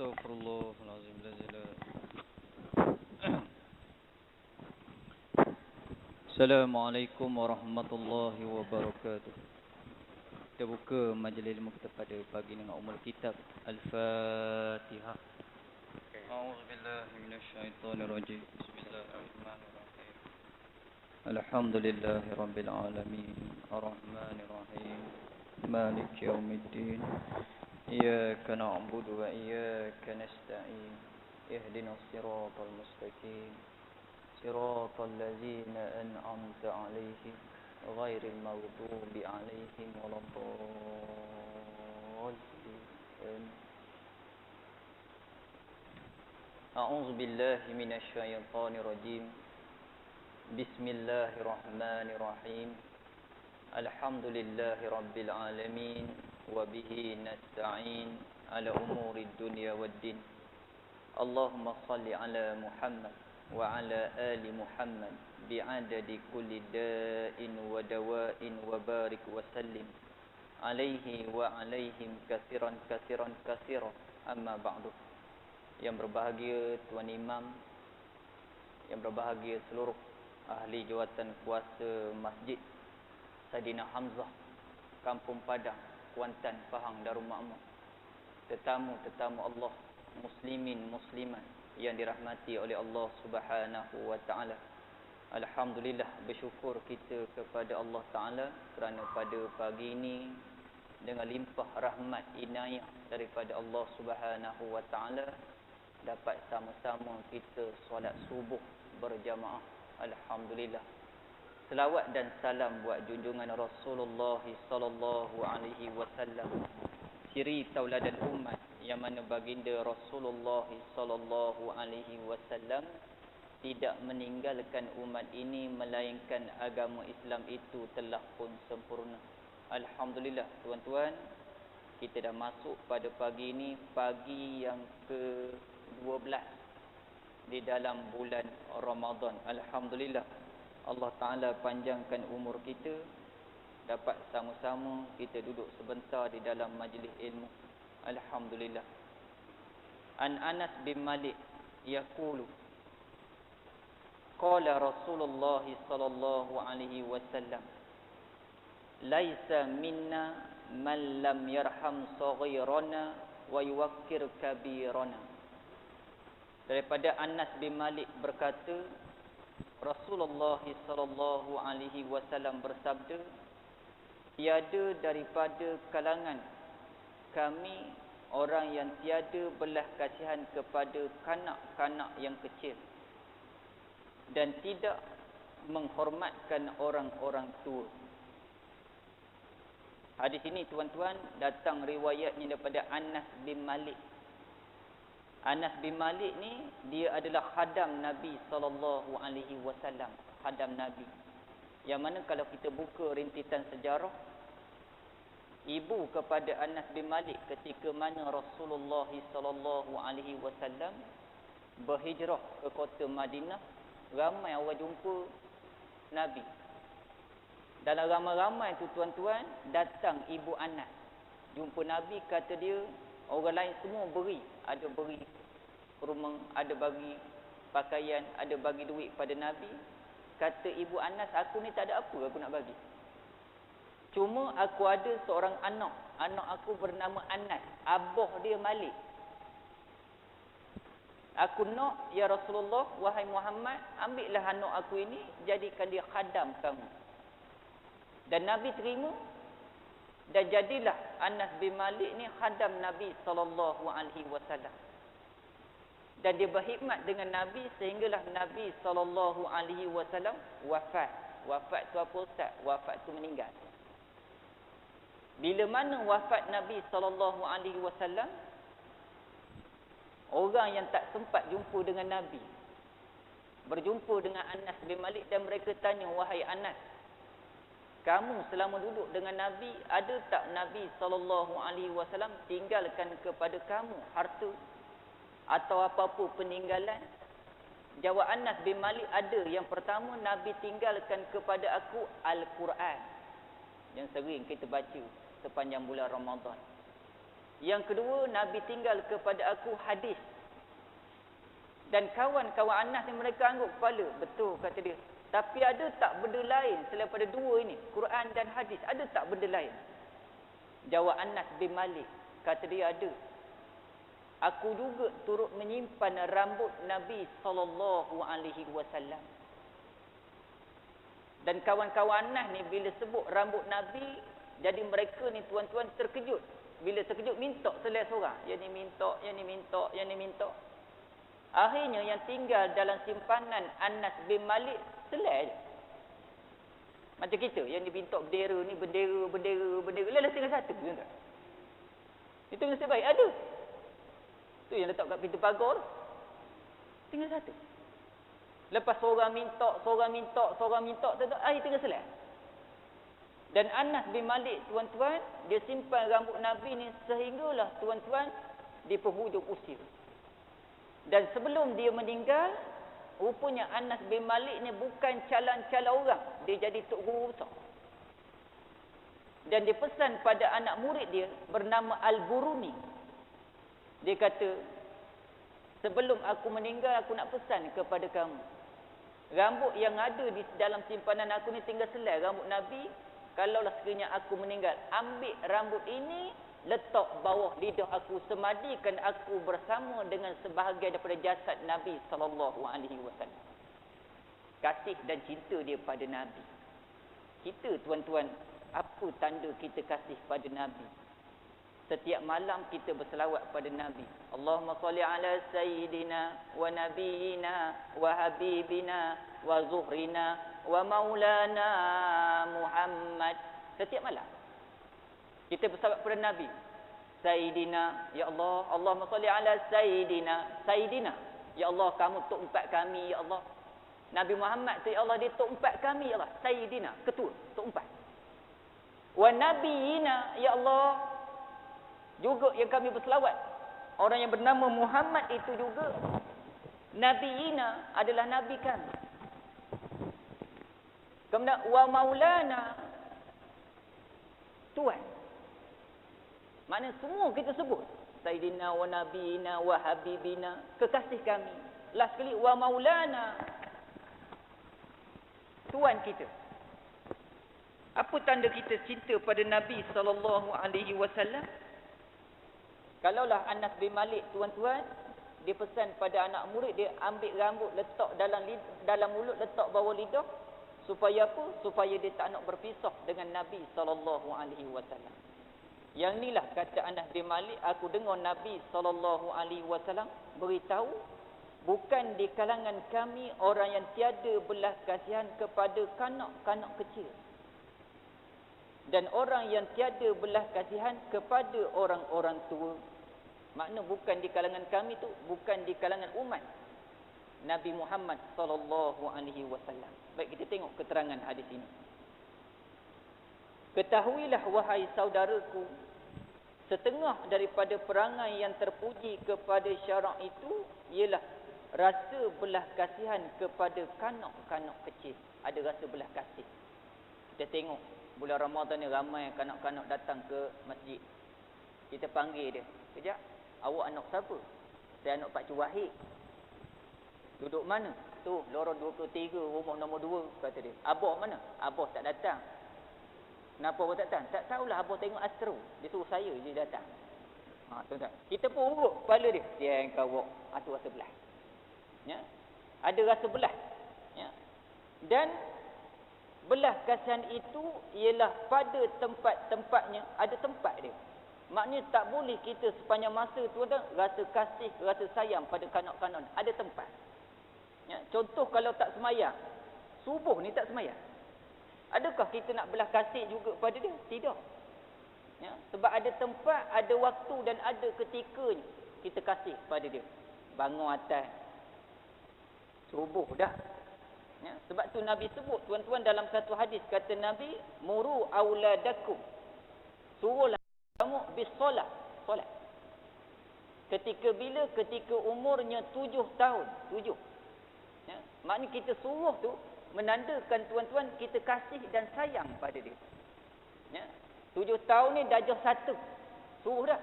Astaghfirullahalazim. Assalamualaikum warahmatullahi wabarakatuh. Kita buka majlis ilmu kita pada pagi ini dengan umul kitab Al-Fatihah. A'udzubillahi minasyaitonirrajim. Bismillahirrahmanirrahim. Alhamdulillahi rabbil alamin. Arrahmanirrahim. Maliki yaumiddin. Iyyaka na'budu wa iyyaka nasta'in. Ihdinas siratal mustaqim. Siratal ladzina an'amta 'alaihim ghairil maghdubi 'alaihim waladdallin. A'udzu billahi minasy syaithanir rajim. Bismillahirrahmanirrahim. Alhamdulillahi rabbil alamin wa bihi nasta'in ala umurid dunya waddin. Allahumma shalli ala Muhammad wa ala ali Muhammad bi'adadi kulli da'in wa dawa'in wa barik wa sallim alaihi wa alaihim katsiran amma ba'du. Yang berbahagia Tuan Imam, yang berbahagia seluruh ahli jawatan kuasa Masjid Saidina Hamzah, Kampung Padang, Kuantan, Pahang, Darul Ma'mun, tetamu-tetamu Allah, muslimin, muslimat yang dirahmati oleh Allah Subhanahu wa taala. Alhamdulillah, bersyukur kita kepada Allah Taala kerana pada pagi ini dengan limpah rahmat inayah daripada Allah Subhanahu wa taala dapat sama-sama kita solat subuh berjamaah. Alhamdulillah. Selawat dan salam buat junjungan Rasulullah sallallahu alaihi wasallam, ciri tauladan umat yang mana baginda Rasulullah sallallahu alaihi wasallam tidak meninggalkan umat ini melainkan agama Islam itu telah pun sempurna. Alhamdulillah tuan-tuan, kita dah masuk pada pagi ini, pagi yang ke-12 di dalam bulan Ramadan. Alhamdulillah, Allah Ta'ala panjangkan umur kita, dapat sama-sama kita duduk sebentar di dalam majlis ilmu. Alhamdulillah. An Anas bin Malik yaqulu qala Rasulullah sallallahu alaihi wasallam laisa minna man lam yarham saghirana wa yuwakkir kabirana. Daripada Anas bin Malik berkata, Rasulullah sallallahu alaihi wasallam bersabda, tiada daripada kalangan kami orang yang tiada belas kasihan kepada kanak-kanak yang kecil dan tidak menghormatkan orang-orang tua. Hadis ini tuan-tuan datang riwayatnya daripada Anas bin Malik. Anas bin Malik ni dia adalah khadam Nabi sallallahu alaihi wasallam, khadam Nabi. Yang mana kalau kita buka rintisan sejarah, ibu kepada Anas bin Malik ketika mana Rasulullah sallallahu alaihi wasallam berhijrah ke kota Madinah, ramai orang jumpa Nabi. Dalam ramai-ramai tu tuan-tuan, datang ibu Anas jumpa Nabi, kata dia, orang lain semua beri, ada beri rumah, ada bagi pakaian, ada bagi duit pada Nabi. Kata ibu Anas, aku ni tak ada apa aku nak bagi. Cuma aku ada seorang anak aku bernama Anas, abah dia Malik. Aku nak, ya Rasulullah, wahai Muhammad, ambillah anak aku ini, jadikan dia khadam kamu. Dan Nabi terima, dan jadilah Anas bin Malik ni khadam Nabi sallallahu alaihi wasallam. Dan dia berkhidmat dengan Nabi sehinggalah Nabi sallallahu alaihi wasallam wafat. Wafat tu apa ustaz? Wafat tu meninggal. Bila mana wafat Nabi sallallahu alaihi wasallam, orang yang tak sempat jumpa dengan Nabi berjumpa dengan Anas bin Malik dan mereka tanya, wahai Anas, kamu selama duduk dengan Nabi, ada tak Nabi sallallahu alaihi wasallam tinggalkan kepada kamu harta atau apa-apa peninggalan? Jawab Anas bin Malik, ada. Yang pertama, Nabi tinggalkan kepada aku Al-Quran yang sering kita baca sepanjang bulan Ramadan. Yang kedua, Nabi tinggal kepada aku hadis. Dan kawan-kawan Anas ni mereka angguk kepala. Betul kata dia. Tapi ada tak benda lain selain pada dua ini? Quran dan hadis. Ada tak benda lain? Jawab Anas bin Malik. Kata dia ada. Aku juga turut menyimpan rambut Nabi SAW. Dan kawan-kawan Anas ni bila sebut rambut Nabi, jadi mereka ni tuan-tuan terkejut. Bila terkejut, minta selai seorang. Yang ni minta, yang ni minta, yang ni minta. Akhirnya yang tinggal dalam simpanan Anas bin Malik, selai je. Macam kita, yang diminta bendera ni, bendera. Lelah tinggal satu. Itu nasib baik, ada. Tu yang letak kat pintu pagar. Tinggal satu. Lepas seorang minta. Akhir tinggal selai. Dan Anas bin Malik, tuan-tuan, dia simpan rambut Nabi ni sehinggalah tuan-tuan di penghujung usia. Dan sebelum dia meninggal, rupanya Anas bin Malik ni bukan calon-calon orang. Dia jadi tok guru besar. Dan dia pesan pada anak murid dia bernama Al-Buruni. Dia kata, sebelum aku meninggal, aku nak pesan kepada kamu. Rambut yang ada di dalam simpanan aku ni tinggal selai rambut Nabi. Kalaulah sekiranya aku meninggal, ambil rambut ini, letak bawah lidah aku, semadikan aku bersama dengan sebahagian daripada jasad Nabi SAW. Kasih dan cinta dia pada Nabi. Kita tuan-tuan, apa tanda kita kasih pada Nabi? Setiap malam kita berselawat pada Nabi. Allahumma salli ala sayyidina wa nabiyina wa habibina wa zuhrina wa maulana Muhammad. Setiap malam kita berselawat pada Nabi. Sayyidina, ya Allah, Allahumma salli ala sayyidina. Sayyidina, ya Allah, kamu tok empat kami, ya Allah. Nabi Muhammad tu, ya Allah, dia tok empat kami, ya Allah. Sayyidina, ketua, tok empat. Wa nabiyina, ya Allah, juga yang kami berselawat, orang yang bernama Muhammad itu juga Nabiina, adalah Nabi kami. Kemudian wa maulana, Tuhan. Maknanya semua kita sebut Sayyidina wa Nabiina wa Habibina, kekasih kami. Last sekali wa maulana, Tuhan kita. Apa tanda kita cinta pada Nabi SAW? Kalaulah Anas bin Malik, tuan-tuan, dia pesan pada anak murid dia, ambil rambut, letak dalam mulut, letak bawah lidah. Supaya apa? Supaya dia tak nak berpisah dengan Nabi SAW. Yang inilah kata Anas bin Malik, aku dengar Nabi SAW beritahu, bukan di kalangan kami orang yang tiada belas kasihan kepada kanak-kanak kecil. Dan orang yang tiada belas kasihan kepada orang-orang tua. Makna bukan di kalangan kami tu, bukan di kalangan umat Nabi Muhammad SAW. Baik, kita tengok keterangan hadis ini. Ketahuilah wahai saudaraku, setengah daripada perangai yang terpuji kepada syarak itu ialah rasa belah kasihan kepada kanak-kanak kecil. Ada rasa belah kasih. Kita tengok bulan Ramadan ni ramai kanak-kanak datang ke masjid. Kita panggil dia, kejap, awak anak siapa? Saya anak Pak Cik Wahid. Duduk mana? Tu, lorong 23, rumah nombor 2, kata dia. Abah mana? Abah tak datang. Kenapa abah tak datang? Tak tahulah, abah tengok astro. Dia suruh saya je datang. Tuan-tuan, kita pun urut kepala dia. Dia yang kawak. Itu rasa belah. Ya? Ada rasa belah. Ya? Dan belah kasihan itu ialah pada tempat-tempatnya, ada tempat dia. Maknanya tak boleh kita sepanjang masa tuan-tuan rasa kasih, rasa sayang pada kanak-kanak. Ada tempat. Ya, contoh kalau tak semayang, subuh ni tak semayang, adakah kita nak belah kasih juga pada dia? Tidak. Ya, sebab ada tempat, ada waktu dan ada ketikanya kita kasih pada dia. Bangun atas, subuh dah. Ya, sebab tu Nabi sebut, tuan-tuan, dalam satu hadis, kata Nabi, muru auladakum, suruhlah kamu bisolat, solat. Ketika bila? Ketika umurnya 7 tahun. 7. Ya, maknanya kita suruh tu menandakan, tuan-tuan, kita kasih dan sayang pada dia. Ya, 7 tahun ni darjah 1. Suruh dah.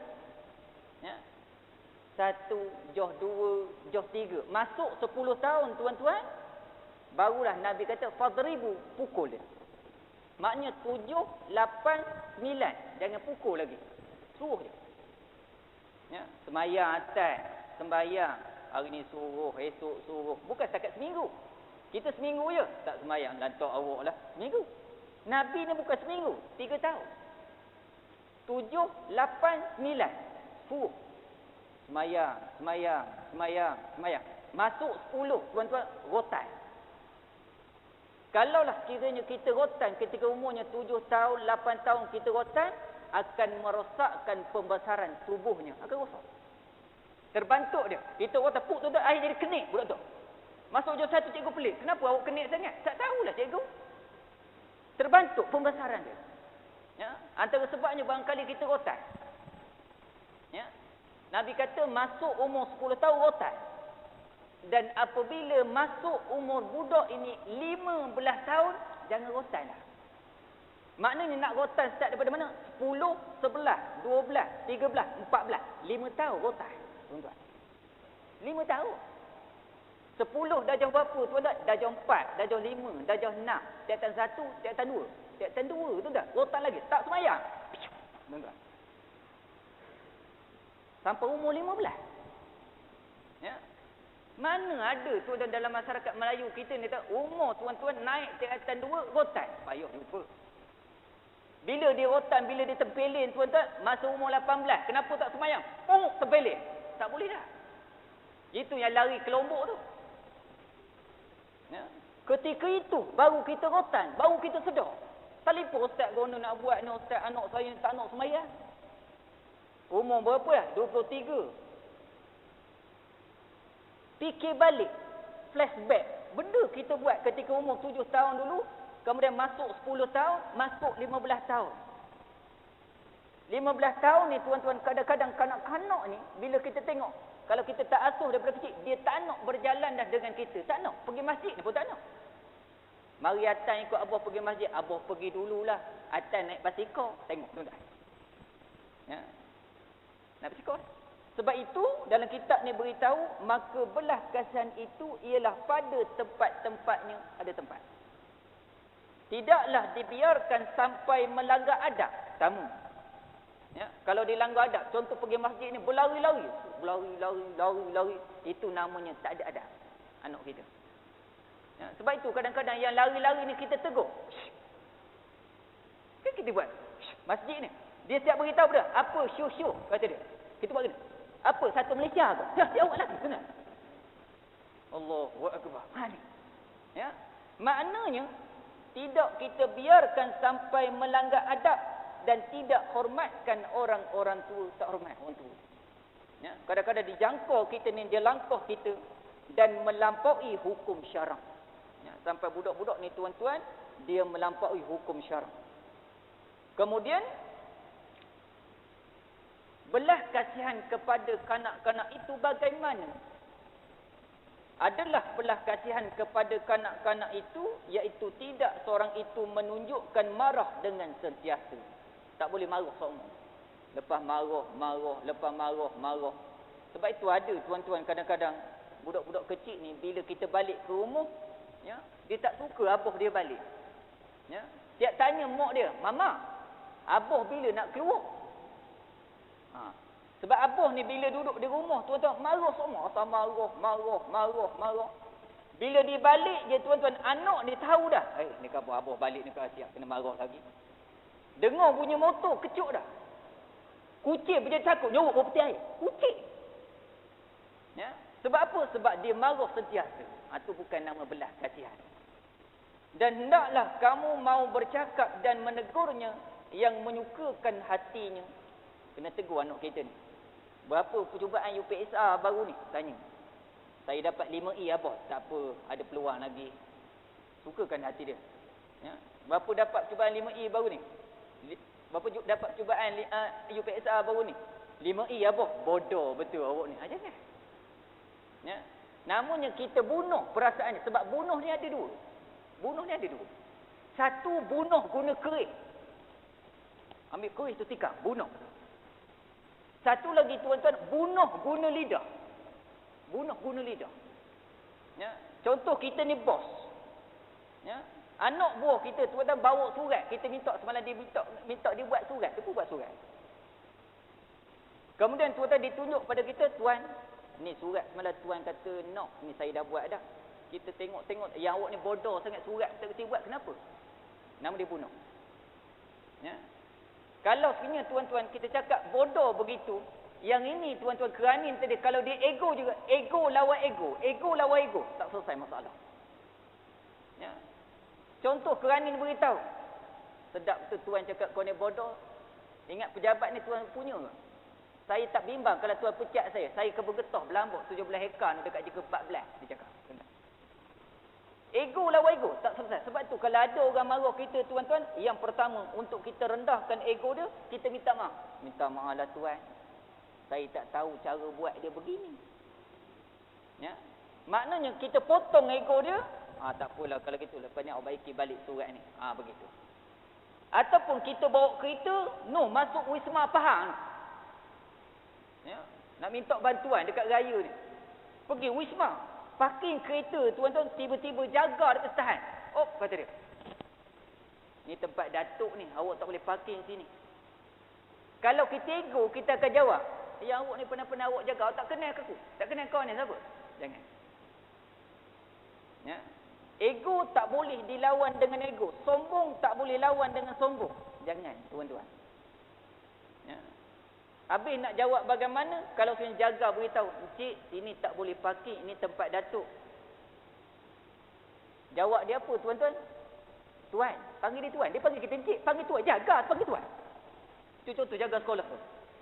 Ya. 1, Joh 2, Joh 3. Masuk 10 tahun tuan-tuan, barulah Nabi kata fadribu, pukul dia. Maknanya 7, 8, 9. Jangan pukul lagi. Suruh dia. Ya, sembahyang atas, sembahyang. Hari ni suruh, esok suruh. Bukan setakat seminggu. Kita seminggu je tak sembahyang, lantak awak lah. Seminggu. Nabi ni bukan seminggu, 3 tahun. 7, 8, 9. Suruh. Sembahyang, sembahyang, sembahyang, sembahyang. Masuk 10, tuan-tuan, rotan. Kalaulah kiranya kita rotan ketika umurnya 7 tahun, 8 tahun kita rotan, akan merosakkan pembesaran tubuhnya. Akan rosak. Terbantuk dia. Kita rotan, puk tu air jadi kenik budak tu. Masuk jauh 1, cikgu pelik. Kenapa awak kenik sangat? Tak tahulah cikgu. Terbantuk pembesaran dia. Ya? Antara sebabnya barangkali kita rotan. Ya? Nabi kata masuk umur 10 tahun rotan. Dan apabila masuk umur budak ini 15 tahun, jangan rotan lah. Maknanya nak rotan start daripada mana? 10, 11, 12, 13, 14, 5 tahun rotan. Tuan-tuan. 5 tahun. 10 darjah berapa tuan-tuan? Darjah 4, darjah 5, darjah 6, tingkatan 1, tingkatan 2. Tingkatan 2 tu dah rotan lagi. Tak semayang. Tuan-tuan. Sampai umur 15. Ya. Mana ada tuan-tuan dalam masyarakat Melayu kita ni tak umur tuan-tuan naik tingkatan 2 rotan. Payah lupa. Bila dia rotan, bila dia terpelin tuan-tuan, masa umur 18, kenapa tak semayang? Oh, terpelin. Tak boleh dah. Itu yang lari ke Lombok tu. Ya. Ketika itu baru kita rotan, baru kita sedar. Telefon ustaz guna nak buat ni ustaz, anak saya tak nak semayang. Umur berapa dah? 23. Fikir balik, flashback. Benda kita buat ketika umur 7 tahun dulu, kemudian masuk 10 tahun, masuk 15 tahun. 15 tahun ni tuan-tuan, kadang-kadang kanak-kanak ni, bila kita tengok, kalau kita tak asuh daripada kecil, dia tak nak berjalan dah dengan kita. Tak nak. Pergi masjid ni pun tak nak. Mari Atan ikut Abah pergi masjid. Abah pergi dululah. Atan naik basikal. Tengok tuan-tuan. Ya. Naik basikal. Sebab itu, dalam kitab ni beritahu, maka belah kasihan itu ialah pada tempat-tempatnya ada tempat. Tidaklah dibiarkan sampai melanggar adab tamu. Ya, kalau dilanggar adab, contoh pergi masjid ni berlari-lari, lari, itu namanya tak ada adab anak kita. Ya, sebab itu kadang-kadang yang lari-lari ni kita tegur. Kan kita buat masjid ni, dia siap beritahu dah, apa syuh-syuh kata dia. Kita buat gini. Apa satu Malaysia ke? Dah jawab lagi kena. Allahu akbar. Ha ni. Ya. Maknanya tidak kita biarkan sampai melanggar adab dan tidak hormatkan orang-orang tua, tak hormat orang tua. Ya, kadang-kadang dijangkau kita ni, dia langkah kita dan melampaui hukum syarak. Ya, sampai budak-budak ni tuan-tuan, dia melampaui hukum syarak. Kemudian belah kasihan kepada kanak-kanak itu bagaimana? Adalah belah kasihan kepada kanak-kanak itu, iaitu tidak seorang itu menunjukkan marah dengan sentiasa. Tak boleh marah seorang. Lepas marah. Lepas marah. Sebab itu ada tuan-tuan kadang-kadang budak-budak kecil ni, bila kita balik ke rumah, ya, dia tak suka abah dia balik. Ya, tiap tanya mak dia, "Mama, abah bila nak keluar?" Ha. Sebab abah ni bila duduk di rumah, tuan-tuan, marah semua. Asal marah. Bila dia balik je, tuan-tuan, anak ni tahu dah. Ni khabar abah balik ni, siap kena marah lagi. Dengar bunyi motor, kecuk dah. Kucing berjaya takut, nyorok ke peti air. Kucing. Ya? Sebab apa? Sebab dia marah sentiasa. Itu bukan nama belah kasihan. Dan hendaklah kamu mau bercakap dan menegurnya yang menyukakan hatinya. Kena tegur anak kita ni. Berapa percubaan UPSR baru ni? Tanya. Saya dapat 5E abah. Tak apa, ada peluang lagi. Sukakan hati dia. Ya? Berapa dapat percubaan 5E baru ni? Berapa dapat percubaan UPSR baru ni? 5E abah. Bodoh betul awak ni. Jangan. Ya? Namanya kita bunuh perasaannya. Sebab bunuh ni ada dua. Satu, bunuh guna keris. Ambil keris tu tikam, bunuh. Satu lagi tuan-tuan, bunuh guna lidah. Bunuh guna lidah. Ya. Contoh kita ni bos. Ya. Anak buah kita tuan-tuan bawa surat, kita minta semalam dia minta dia buat surat, dia pun buat surat. Kemudian tuan-tuan ditunjuk pada kita, tuan, ni surat semalam tuan kata no, ni saya dah buat dah. Kita tengok yang awak ni bodoh sangat, surat kita buat, kenapa? Nama dia bunuh. Ya. Kalau sebenarnya tuan-tuan kita cakap bodoh begitu, yang ini tuan-tuan keranin tadi, kalau dia ego juga, ego lawan ego, tak selesai masalah. Ya. Contoh keranin beritahu, sedap betul tuan cakap kau ni bodoh. Ingat pejabat ni tuan punya ke? Saya tak bimbang kalau tuan pecat saya kebergetah berlambak 17 hektar ni dekat jika 14, dia cakap. Ego lawan ego, tak selesai. Sebab tu kalau ada orang marah kita tuan-tuan, yang pertama untuk kita rendahkan ego dia, kita minta maaf. Minta maaf lah tuan, saya tak tahu cara buat dia begini. Ya. Maknanya kita potong ego dia. Tak apalah kalau gitu, lepas ni awak baiki balik surat ni. Begitu. Ataupun kita bawa kereta, masuk Wisma Pahang. Ya, nak minta bantuan dekat raya ni. Pergi Wisma, parking kereta tuan-tuan, tiba-tiba jaga dekat tahan. Kata dia, ni tempat datuk ni, awak tak boleh parking sini. Kalau kita ego, kita akan jawab, ya awak ni pernah awak jaga, awak tak kenal aku. Tak kenal kau ni siapa? Jangan. Ya. Ego tak boleh dilawan dengan ego. Sombong tak boleh lawan dengan sombong. Jangan, tuan-tuan. Ya. Habis nak jawab bagaimana? Kalau saya jaga beritahu, encik, sini tak boleh parking, ini tempat datuk. Jawab dia apa, tuan-tuan? Tuan, panggil dia tuan. Dia panggil kita encik, panggil tuan. Jaga, panggil tuan. Itu contoh jaga sekolah tu.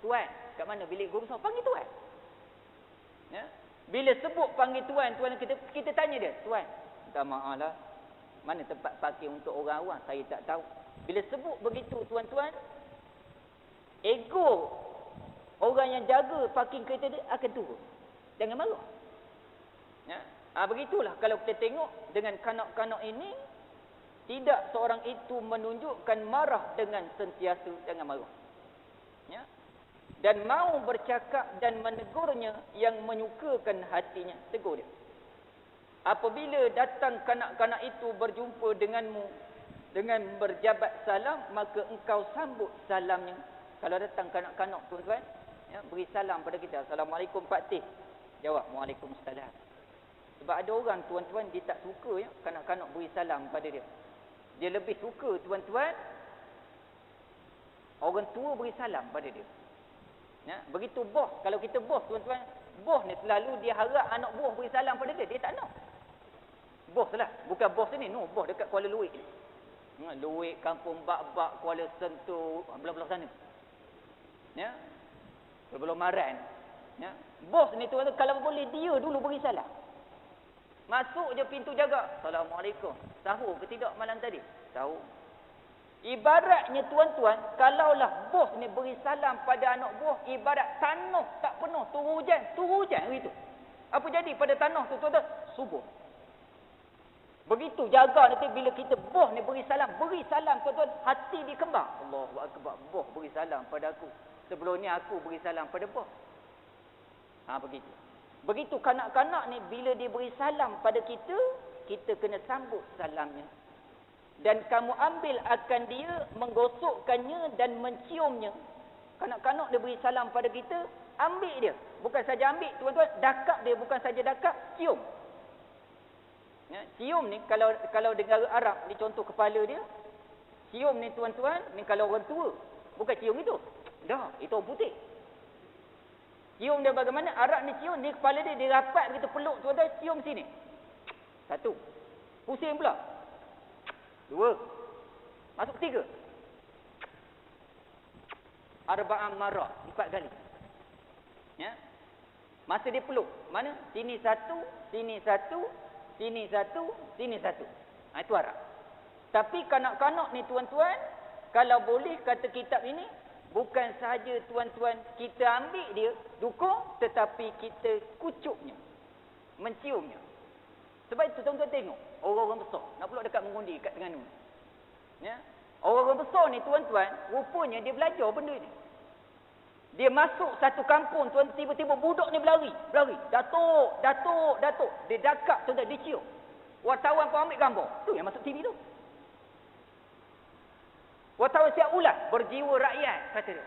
Tuan, kat mana bilik guru besar? Panggil tuan. Ya. Bila sebut panggil tuan, kita tanya dia, tuan, minta maaf lah, mana tempat parking untuk orang awam, saya tak tahu. Bila sebut begitu tuan-tuan, ego orang yang jaga parking kereta dia akan turun. Jangan marah. Ya. Begitulah kalau kita tengok dengan kanak-kanak ini, tidak seorang itu menunjukkan marah dengan sentiasa, jangan marah. Ya. Dan mau bercakap dan menegurnya yang menyukakan hatinya, tegur dia. Apabila datang kanak-kanak itu berjumpa denganmu dengan berjabat salam, maka engkau sambut salamnya. Kalau datang kanak-kanak tuan-tuan, ya, beri salam pada kita. Assalamualaikum Pak Teh. Jawab, Waalaikumsalam. Sebab ada orang tuan-tuan, dia tak suka ya kanak-kanak beri salam pada dia. Dia lebih suka tuan-tuan, orang tua beri salam pada dia. Ya, begitu bos, kalau kita bos tuan-tuan, bos ni selalu dia harap anak buah beri salam pada dia, dia tak nak. Bos lah, bukan bos ni, bos dekat Kuala Luit. Luit, Kampung Bak-Bak, Kuala Sentul, belah-belah sana. Ya. Belah-belah Maran. Ya. Bos ni tuan-tuan, kalau boleh dia dulu beri salam. Masuk je pintu jaga. Assalamualaikum. Sahur ke tidak malam tadi? Sahur. Ibaratnya tuan-tuan, kalaulah bos ni beri salam pada anak buah, ibarat tanah tak penuh, turun hujan gitu. Apa jadi pada tanah tu tuan-tuan? Subur. Begitu jaga nanti bila kita bos ni beri salam tuan-tuan, hati dikembang. Allahu Akbar, bos beri salam pada aku. Sebelum ni aku beri salam pada bos. Begitu. Begitu kanak-kanak ni bila dia beri salam pada kita, kita kena sambut salamnya. Dan kamu ambil akan dia, menggosokkannya dan menciumnya. Kanak-kanak dia beri salam pada kita, ambil dia. Bukan saja ambil tuan-tuan, dakap dia, bukan saja dakap, cium. Ya, cium ni kalau negara Arab ni contoh kepala dia. Cium ni tuan-tuan, ni kalau orang tua. Bukan cium itu. Dah, itu orang putih. Cium dia bagaimana? Arab ni cium, ni kepala dia, dia rapat begitu peluk tuan-tuan, cium sini. Satu. Pusing pula. Dua. Masuk tiga. Arba'am marah. 4 kali. Ya. Masa dia peluk. Mana? Sini satu, sini satu, sini satu, sini satu. Itu Arab. Tapi kanak-kanak ni tuan-tuan, kalau boleh kata kitab ini, bukan sahaja tuan-tuan kita ambil dia, dukung, tetapi kita kucuknya. Menciumnya. Sebab itu tuan-tuan tengok, orang-orang besar, nak pula dekat mengundi kat Terengganu. Ya. Orang-orang besar ni tuan-tuan, rupanya dia belajar benda ni. Dia masuk satu kampung, tuan, tiba-tiba budak ni berlari. Datuk. Dia dakap, tuan, dia cium. Wartawan pun ambil gambar. Tu yang masuk TV tu. Wartawan siap ulas, berjiwa rakyat, kata dia.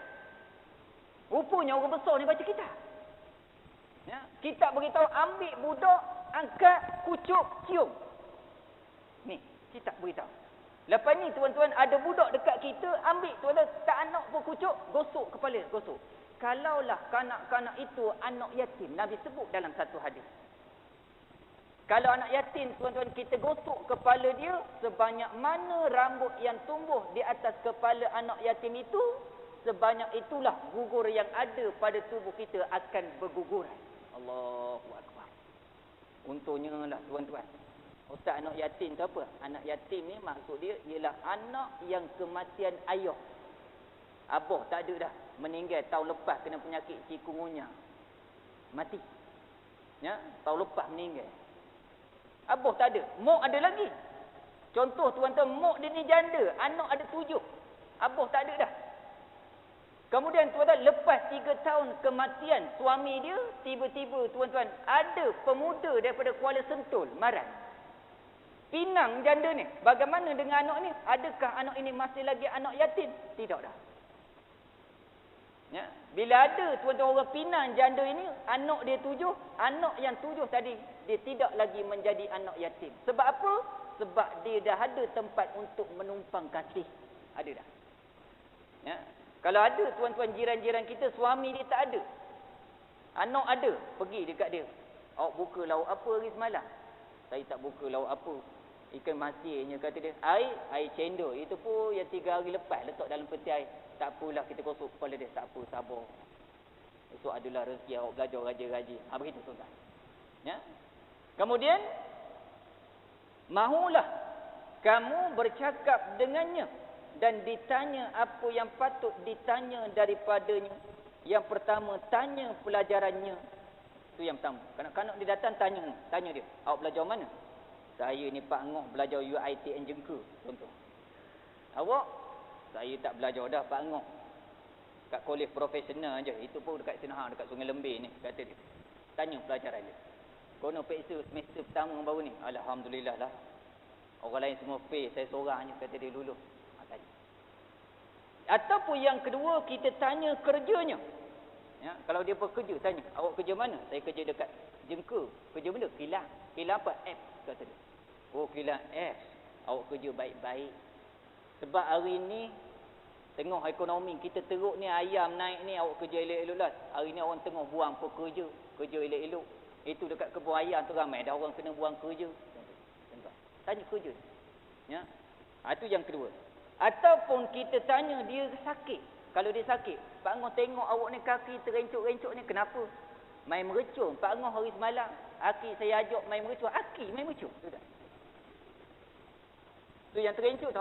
Rupanya orang besar ni baca kitab. Ya, kitab beritahu ambil budak, angkat, kucuk, cium. Ni, kitab beritahu. Lepas ni tuan-tuan ada budak dekat kita, ambil tuan-tuan, tak anak pun kucuk, gosok kepala, gosok. Kalaulah kanak-kanak itu anak yatim, Nabi sebut dalam satu hadis. Kalau anak yatim tuan-tuan kita gosok kepala dia, sebanyak mana rambut yang tumbuh di atas kepala anak yatim itu, sebanyak itulah gugur yang ada pada tubuh kita akan berguguran. Allahu Akbar. Untungnya lah tuan-tuan. Ustaz, anak yatim tu apa? Anak yatim ni maksud dia ialah anak yang kematian ayah. Abah tak ada dah. Meninggal tahun lepas kena penyakit chikungunya. Mati. Ya, tahun lepas meninggal. Abah tak ada. Mak ada lagi. Contoh tuan-tuan, mak dia ni janda. Anak ada 7. Abah tak ada dah. Kemudian tuan-tuan, lepas 3 tahun kematian suami dia, tiba-tiba tuan-tuan, ada pemuda daripada Kuala Sentul, Maran. Pinang janda ni. Bagaimana dengan anak ni? Adakah anak ini masih lagi anak yatim? Tidak dah. Ya. Bila ada tuan-tuan orang pinang janda ini, anak dia 7, anak yang 7 tadi, dia tidak lagi menjadi anak yatim. Sebab apa? Sebab dia dah ada tempat untuk menumpang kasih. Ada dah. Ya. Kalau ada tuan-tuan jiran-jiran kita, suami dia tak ada. Anak ada, pergi dekat dia. Awak buka lauk apa hari semalam? Saya tak buka lauk apa. Ikan masinnya, kata dia. Air cendol. Itu pun yang 3 hari lepas letak dalam peti air. Tak apalah, kita gosok kepala dia. Tak apa, sabar. Esok adalah rezeki awak belajar rajin-rajin. Begitu tuan-tuan. Ya? Kemudian, mahulah kamu bercakap dengannya dan ditanya apa yang patut ditanya daripadanya. Yang pertama, tanya pelajarannya. Itu yang pertama. Kanak-kanak dia datang, tanya dia. Awak belajar mana? Saya ni Pak Ngoh belajar UiTM Jengka, contoh. Awak? Saya tak belajar dah Pak Ngoh. Kat kolej profesional je. Itu pun dekat Senahang, dekat Sungai Lembir ni, kata dia. Tanya pelajaran dia. Kono peksa semester pertama baru ni. Alhamdulillah lah. Orang lain semua fail, saya seorang je, kata dia lulus. Tanya. Ataupun yang kedua, kita tanya kerjanya. Ya, kalau dia bekerja, tanya, awak kerja mana? Saya kerja dekat Jengka. Kerja benda? Kilang. Kilang apa? Apps, kata dia. Oh, kilang apps. Awak kerja baik-baik. Sebab hari ni, tengok ekonomi kita teruk ni, ayam naik ni, awak kerja elok-elok lah. Hari ni orang tengah buang pekerja. Kerja elok-elok. Itu dekat kebun ayam tu ramai. Dah orang kena buang kerja. Tanya kerja. Ya. Itu yang kedua. Ataupun kita tanya dia sakit. Kalau dia sakit, Pak Ngoh tengok awak ni kaki terencuk-rencuk ni, kenapa? Main merecun. Pak Ngoh hari semalam, Aki saya ajak main merecun. Aki main merecun. Tu yang terencuk tu.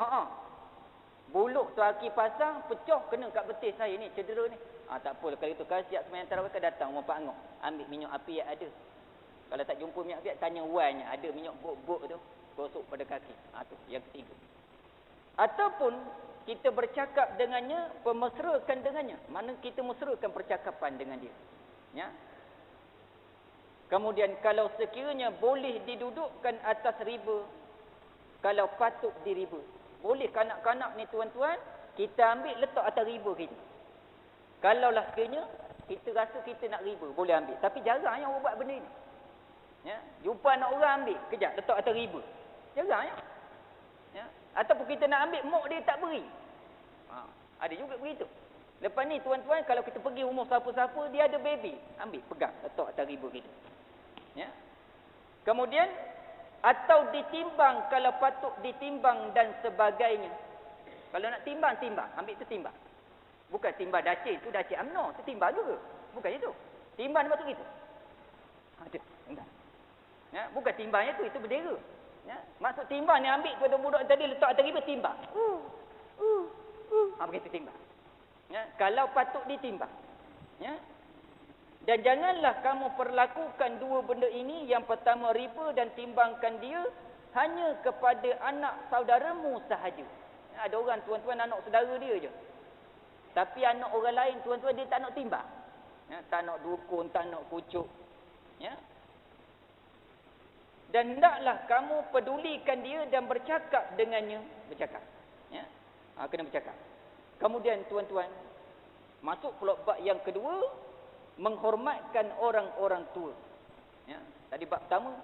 Buluh tu Aki pasang, pecah, kena kat betis saya ni, cedera ni. Tak apa, kalau itu kasihat semayang tarawih datang rumah Pak Ngoh. Ambil minyak api yang ada. Kalau tak jumpa minyak api, tanya wannya. Ada minyak bok-bok tu, gosok pada kaki. Tu yang ketiga. Ataupun kita bercakap dengannya, pemesrakan dengannya. Mana kita mesrakan percakapan dengan dia. Ya. Kemudian kalau sekiranya boleh didudukkan atas riba, kalau patut diriba. Boleh kanak-kanak ni tuan-tuan, kita ambil letak atas riba kita. Kalaulah sekiranya kita rasa kita nak riba, boleh ambil. Tapi jarang yang orang buat benda ni. Ya. Jumpa anak orang ambil, kejap letak atas riba. Jarang ya. Ya. Ataupun kita nak ambil, mak dia tak beri. Ada juga begitu. Lepas ni tuan-tuan, kalau kita pergi rumah siapa-siapa, dia ada baby, ambil, pegang, letak atas riba kita. Ya. Kemudian, atau ditimbang kalau patut ditimbang dan sebagainya. Kalau nak timbang, timbang. Ambil tu timbang. Bukan timbang dacin, tu dacin UMNO, tu timbang juga. Bukan itu. Timbang dia maksud itu. Timbang. Ya, bukan timbangnya tu, itu bendera. Ya, maksud timbang ni ambil pada budak tadi letak atas riba, timbang. Begitu timbang. Ya, kalau patut ditimbang. Ya. Dan janganlah kamu perlakukan dua benda ini, yang pertama riba, dan timbangkan dia hanya kepada anak saudaramu sahaja. Ya, ada orang tuan-tuan anak saudara dia je. Tapi anak orang lain tuan-tuan dia tak nak timbang. Ya, tak nak dukun, tak nak kucuk. Ya. Dan hendaklah kamu pedulikan dia dan bercakap dengannya. Bercakap. Ya. Kena bercakap. Kemudian tuan-tuan, masuk pula bab yang kedua, menghormatkan orang-orang tua. Ya. Tadi bab pertama,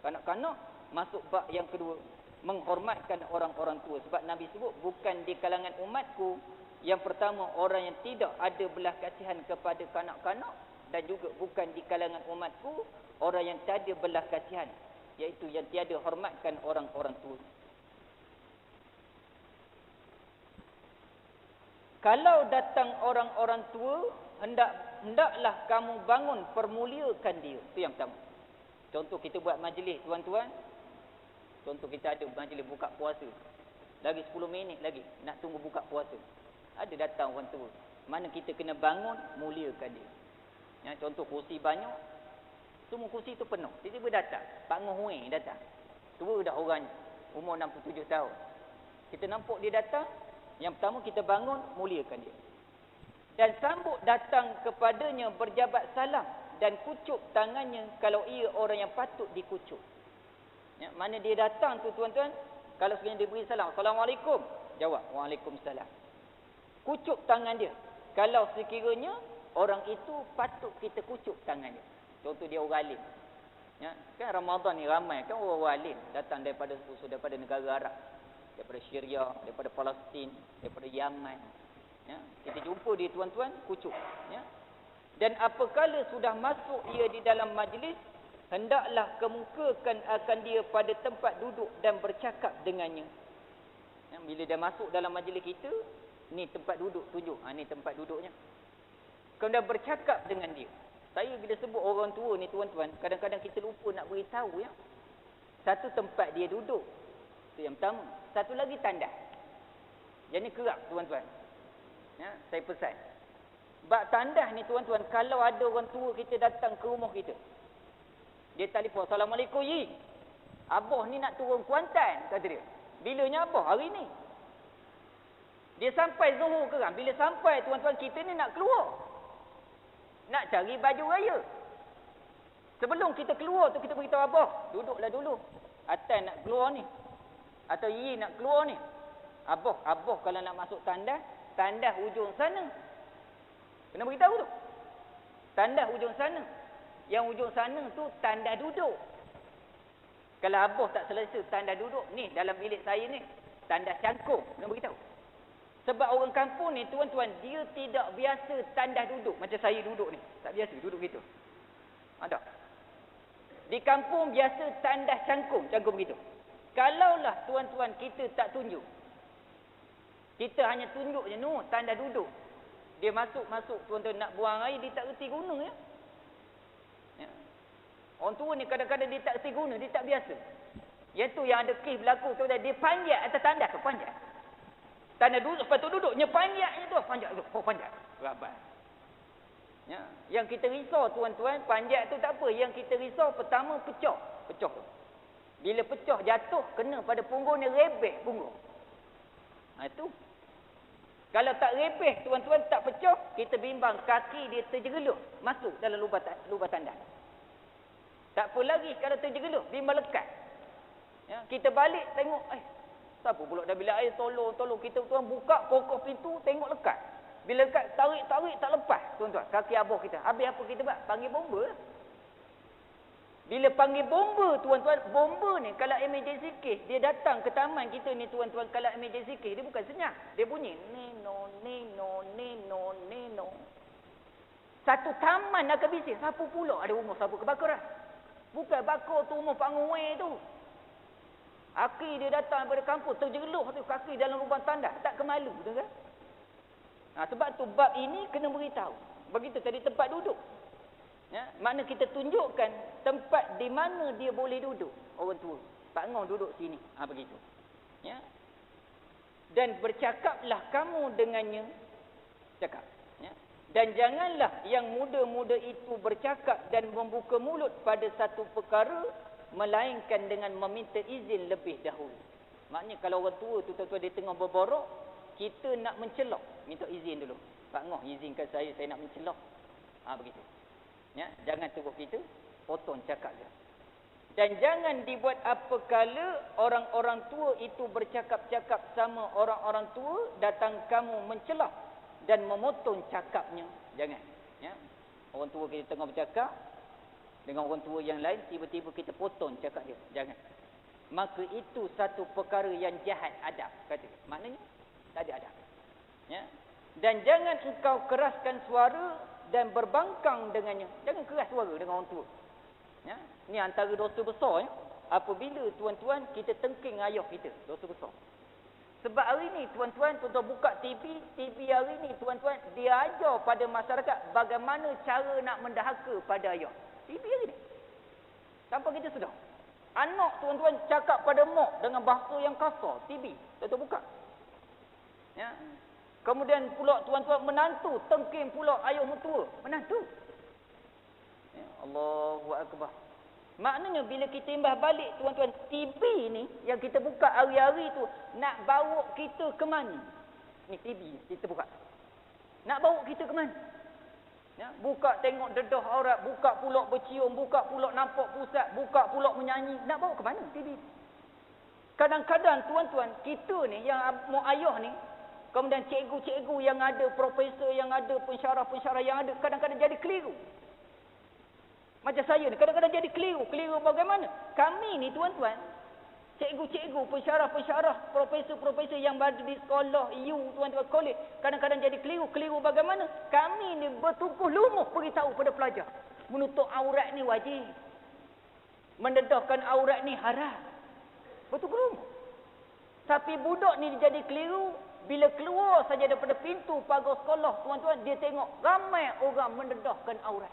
kanak-kanak, masuk bab yang kedua, menghormatkan orang-orang tua. Sebab Nabi sebut, bukan di kalangan umatku, yang pertama orang yang tidak ada belas kasihan kepada kanak-kanak, dan juga bukan di kalangan umatku orang yang tiada belas kasihan, iaitu yang tiada hormatkan orang-orang tua. Kalau datang orang-orang tua, hendaklah kamu bangun permuliakan dia. Itu yang pertama. Contoh kita buat majlis tuan-tuan. Contoh kita ada majlis buka puasa. Lagi 10 minit lagi nak tunggu buka puasa. Ada datang orang tua. Mana kita kena bangun, muliakan dia. Ya, contoh kursi banyak. Semua kursi tu penuh. Tiba-tiba datang. Pak Ngohui datang. Tua dah orangnya. Umur 67 tahun. Kita nampak dia datang. Yang pertama kita bangun, muliakan dia. Dan sambut datang kepadanya berjabat salam. Dan kucuk tangannya kalau ia orang yang patut dikucuk. Ya, mana dia datang tu tuan-tuan. Kalau sekalian dia beri salam. Assalamualaikum. Jawab. Waalaikumsalam. Kucuk tangan dia. Kalau sekiranya orang itu patut kita kucuk tangan dia. Contoh dia orang alim. Ya, kan Ramadan ni ramai kan orang alim datang daripada negara Arab, daripada Syria, daripada Palestin, daripada Yaman. Ya, kita jumpa dia tuan-tuan, kucuk. Ya. Dan apabila sudah masuk ia di dalam majlis, hendaklah kemukakan akan dia pada tempat duduk dan bercakap dengannya. Ya, bila dia masuk dalam majlis kita, ni tempat duduk, tunjuk. Ni tempat duduknya. Kemudian bercakap dengan dia. Saya bila sebut orang tua ni tuan-tuan, kadang-kadang kita lupa nak beritahu ya. Satu, tempat dia duduk. Itu yang pertama. Satu lagi, tandas. Jadi kerap tuan-tuan. Ya, saya pesan. Bab tandas ni tuan-tuan, kalau ada orang tua kita datang ke rumah kita, dia telefon, Assalamualaikum Yi. Abah ni nak turun Kuantan, kata dia. Bilanya abah hari ni? Dia sampai Zuhur kerang. Bila sampai tuan-tuan kita ni nak keluar. Nak cari baju raya. Sebelum kita keluar tu kita beritahu abah. Duduklah dulu. Atan nak keluar ni. Atau Yi nak keluar ni. Abah kalau nak masuk tandas ujung sana. Kena beritahu tu. Tandas ujung sana. Yang ujung sana tu tandas duduk. Kalau abah tak selesa tandas duduk. Ni dalam bilik saya ni. Tandas cangkung. Kena beritahu. Sebab orang kampung ni tuan-tuan, dia tidak biasa tandas duduk. Macam saya duduk ni. Tak biasa duduk gitu. Ada. Di kampung biasa tandas cangkung gitu. Kalaulah tuan-tuan kita tak tunjuk. Kita hanya tunjuk je, no, tandas duduk. Dia masuk tuan-tuan nak buang air, dia tak reti guna ya. Ya. Orang tua ni kadang-kadang dia tak reti guna, dia tak biasa. Yang tu yang ada kes berlaku tuan-tuan, dia panjat atas tandas tu, panjat. Tandas duduk, lepas tu duduknya panjatnya tu, panjat tu, panjat. Rabat. Ya. Yang kita risau tuan-tuan, panjat tu tak apa. Yang kita risau pertama pecah. Bila pecah jatuh, kena pada punggung ni, rebeh punggung. Itu. Kalau tak rebeh tuan-tuan, tak pecah, kita bimbang kaki dia terjegeluh masuk dalam lubang tandas. Tak apa lagi kalau terjegeluh, bimbang lekat. Ya, kita balik tengok, siapa pula dah bila air, tolong kita tuan buka kokoh pintu, tengok lekat. Bila lekat, tarik tak lepas tuan-tuan, kaki abah kita. Habis apa kita buat? Panggil bomba lah. Bila panggil bomba tuan-tuan, bomba ni kalau emergency case, dia datang ke taman kita ni tuan-tuan, kalau emergency case, dia bukan senyap. Dia bunyi neno. Satu taman nak kebisik. Siapa pula ada rumah siapa kebakaran? Bukan bakar tu rumah Pak Ngoe tu. Aki dia datang daripada kampung, terjeluh tu kaki dalam lubang tandas, tak kemalu tu kan? Sebab tu bab ini kena beritahu. Begitu tadi tempat duduk. Ya, mana kita tunjukkan tempat di mana dia boleh duduk. Orang tua, Pak Ngau duduk sini. Begitu. Ya. Dan bercakaplah kamu dengannya. Cakap. Ya. Dan janganlah yang muda-muda itu bercakap dan membuka mulut pada satu perkara, melainkan dengan meminta izin lebih dahulu. Maknanya kalau orang tua tu tuan-tuan dia tengah berborok, kita nak mencelok, minta izin dulu. Pak Ngoh izinkan saya nak mencelah. Begitu. Ya, jangan teruk kita, potong cakap dia. Dan jangan dibuat apakala orang-orang tua itu bercakap-cakap sama orang-orang tua, datang kamu mencelah dan memotong cakapnya. Jangan. Ya. Orang tua kita tengah bercakap dengan orang tua yang lain, tiba-tiba kita potong cakap dia. Jangan. Maka itu satu perkara yang jahat adab, kata. Maknanya tak ada adab. Ya. Dan jangan engkau keraskan suara dan berbangkang dengannya. Jangan keras suara dengan orang tua. Ya. Ini antara dosa besar. Ya. Apabila tuan-tuan kita tengking ayah kita, dosa besar. Sebab hari ni tuan-tuan buka TV hari ni tuan-tuan dia ajar pada masyarakat bagaimana cara nak mendahaka pada ayah. TV hari ni. Tanpa kita sedar. Anak tuan-tuan cakap pada mak dengan bahasa yang kasar, TV. Tuan-tuan buka. Ya. Kemudian pula tuan-tuan menantu tengking pula ayah mertua, menantu. Ya, Allahu akbar. Maknanya bila kita imbah balik tuan-tuan, TV ni yang kita buka hari-hari tu nak bawa kita ke mana? Ni TV kita buka. Nak bawa kita ke mana? Ya, buka tengok dedah aurat, buka pula bercium, buka pula nampak pusat, buka pula menyanyi. Nak bawa ke mana TV? Kadang-kadang tuan-tuan, kita ni yang mak ayah ni, kemudian cikgu-cikgu yang ada, profesor yang ada, pensyarah-pensyarah yang ada, kadang-kadang jadi keliru. Macam saya ni, kadang-kadang jadi keliru. Keliru bagaimana? Kami ni tuan-tuan, cikgu-cikgu, pensyarah-pensyarah, profesor-profesor yang berada di sekolah, tuan-tuan, kolej, kadang-kadang jadi keliru. Keliru bagaimana? Kami ni bertumpuk lumuh beritahu pada pelajar. Menutup aurat ni wajib. Mendedahkan aurat ni haram. Bertumpuk lumuh. Tapi budak ni jadi keliru. Bila keluar saja daripada pintu pagar sekolah, tuan-tuan, dia tengok ramai orang mendedahkan aurat.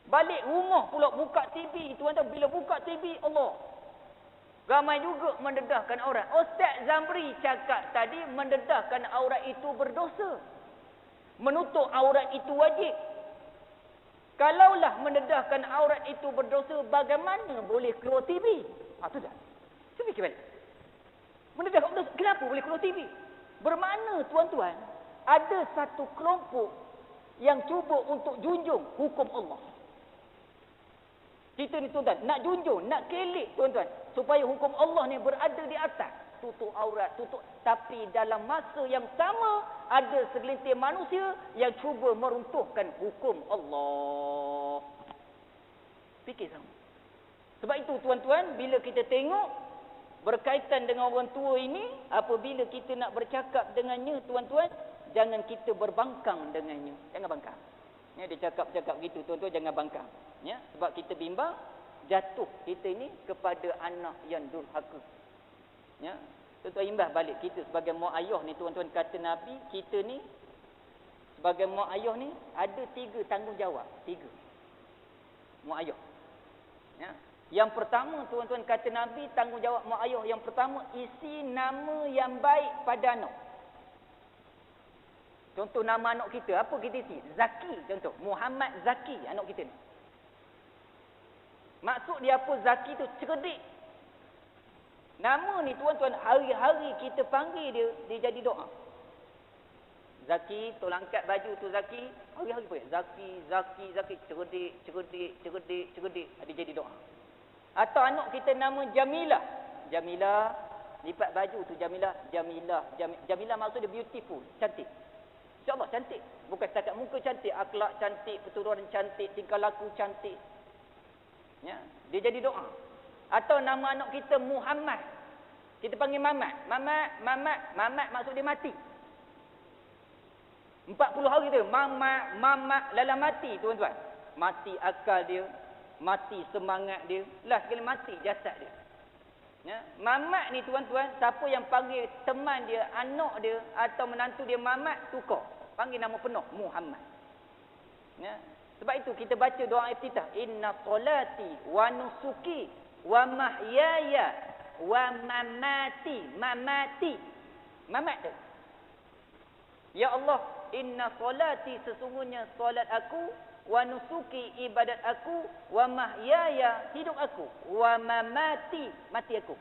Balik rumah pula buka TV, tuan-tuan, bila buka TV, Allah, ramai juga mendedahkan aurat. Ustaz Zamri cakap tadi mendedahkan aurat itu berdosa. Menutup aurat itu wajib. Kalaulah mendedahkan aurat itu berdosa, bagaimana boleh keluar TV? Tu dah. Cuba fikir balik. Mendedahkan berdosa, kenapa boleh keluar TV? Bermakna tuan-tuan, ada satu kelompok yang cuba untuk junjung hukum Allah. Kita ni tuan-tuan, nak junjung, nak kelik tuan-tuan, supaya hukum Allah ni berada di atas. Tutup aurat, tutup. Tapi dalam masa yang sama, ada segelintir manusia yang cuba meruntuhkan hukum Allah. Fikir sama. Sebab itu tuan-tuan, bila kita tengok berkaitan dengan orang tua ini, apabila kita nak bercakap dengannya tuan-tuan, jangan kita berbangkang dengannya. Jangan bangkang. Ya, dia cakap-cakap gitu tuan-tuan, jangan bangkang. Ya, sebab kita bimbang jatuh kita ini kepada anak yang durhaka. Ya, tuan-tuan imbah balik kita sebagai mak ayah ni tuan-tuan, kata Nabi, kita ni sebagai mak ayah ni ada 3 tanggungjawab. 3. Mak ayah. Ya. Yang pertama tuan-tuan, kata Nabi, tanggungjawab mak ayah yang pertama, isi nama yang baik pada anak. Contoh nama anak kita, apa kita isi? Zaki, contoh. Muhammad Zaki, anak kita ni. Maksud dia apa? Zaki tu cerdik. Nama ni tuan-tuan, hari-hari kita panggil dia, dia jadi doa. Zaki, tolong angkat baju tu Zaki. Hari-hari pun Zaki, Zaki, Zaki, cerdik, cerdik, cerdik, cerdik. Dia jadi doa. Atau anak kita nama Jamilah. Jamilah, lipat baju tu Jamilah. Jamilah, Jamilah maksud dia beautiful, cantik. InsyaAllah cantik. Bukan setakat muka cantik, akhlak cantik, keturunan cantik, tingkah laku cantik. Ya, dia jadi doa. Atau nama anak kita Muhammad. Kita panggil Mamat. Mamat maksud dia mati. 40 hari tu, Mamat lala mati tuan-tuan. Mati akal dia, mati semangat dia, last sekali mati jasad dia. Ya, Mamat ni tuan-tuan, siapa yang panggil teman dia, anak dia atau menantu dia Mamat, tukar. Panggil nama penuh Muhammad. Ya. Sebab itu kita baca doa iftitah. Inna solati wa nusuki wa mahyaya wa mamati. Mamat tu. Ya Allah, inna solati, sesungguhnya solat aku, wa nusuki, ibadat aku, wa mahyaya, hidup aku, wa mamati, mati aku.